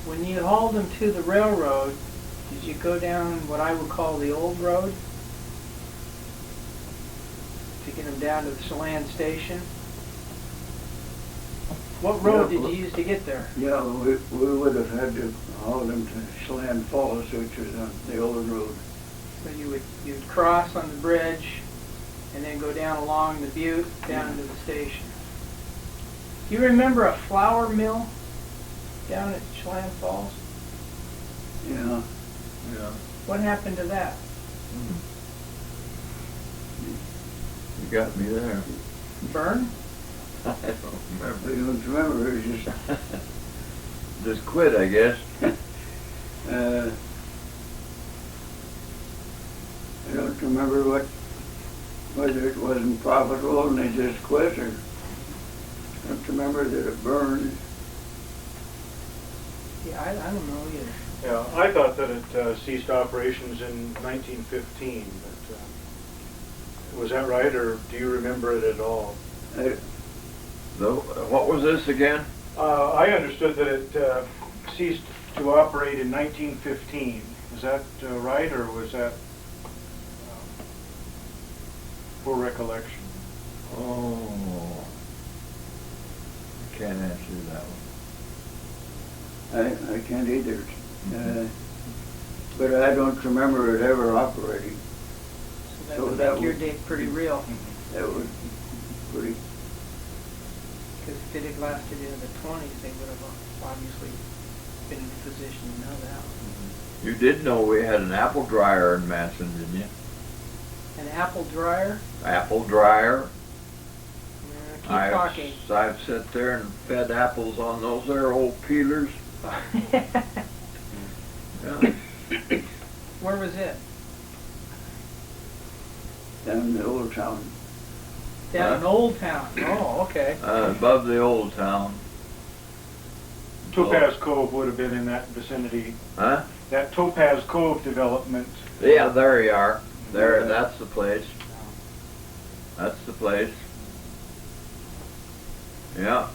When you hauled them to the railroad, did you go down what I would call the old road to get them down to the Chelan station? What road did you use to get there? Yeah, we would have had to haul them to Chelan Falls, which was on the old road. So you'd cross on the bridge and then go down along the butte down to the station. Do you remember a flour mill down at Chelan Falls? Yeah. Yeah. What happened to that? You got me there. Burn? I don't I remember. don't remember, it was just, Just quit, I guess. I don't remember whether it wasn't profitable and they just quit, or I don't remember that it burned. Yeah, I don't know either. Yeah, I thought that it ceased operations in 1915, but was that right, or do you remember it at all? What was this again? I understood that it ceased to operate in 1915. Is that right, or was that poor recollection? Oh, I can't answer that one. I can't either. But I don't remember it ever operating. So that So would that make your would- date pretty real. That was pretty, Because if it had lasted into the 20s, they would have obviously been in a position to know that. You did know we had an apple dryer in Manson, didn't you? An apple dryer? Apple dryer. Keep talking. I've sat there and fed apples on those there old peelers. Yeah. Where was it? down in the old town. Down in Old Town. Oh, okay. Above the old town. Topaz Cove would have been in that vicinity. Huh? That Topaz Cove development. Yeah, there you are. There, that's the place. That's the place. Yeah.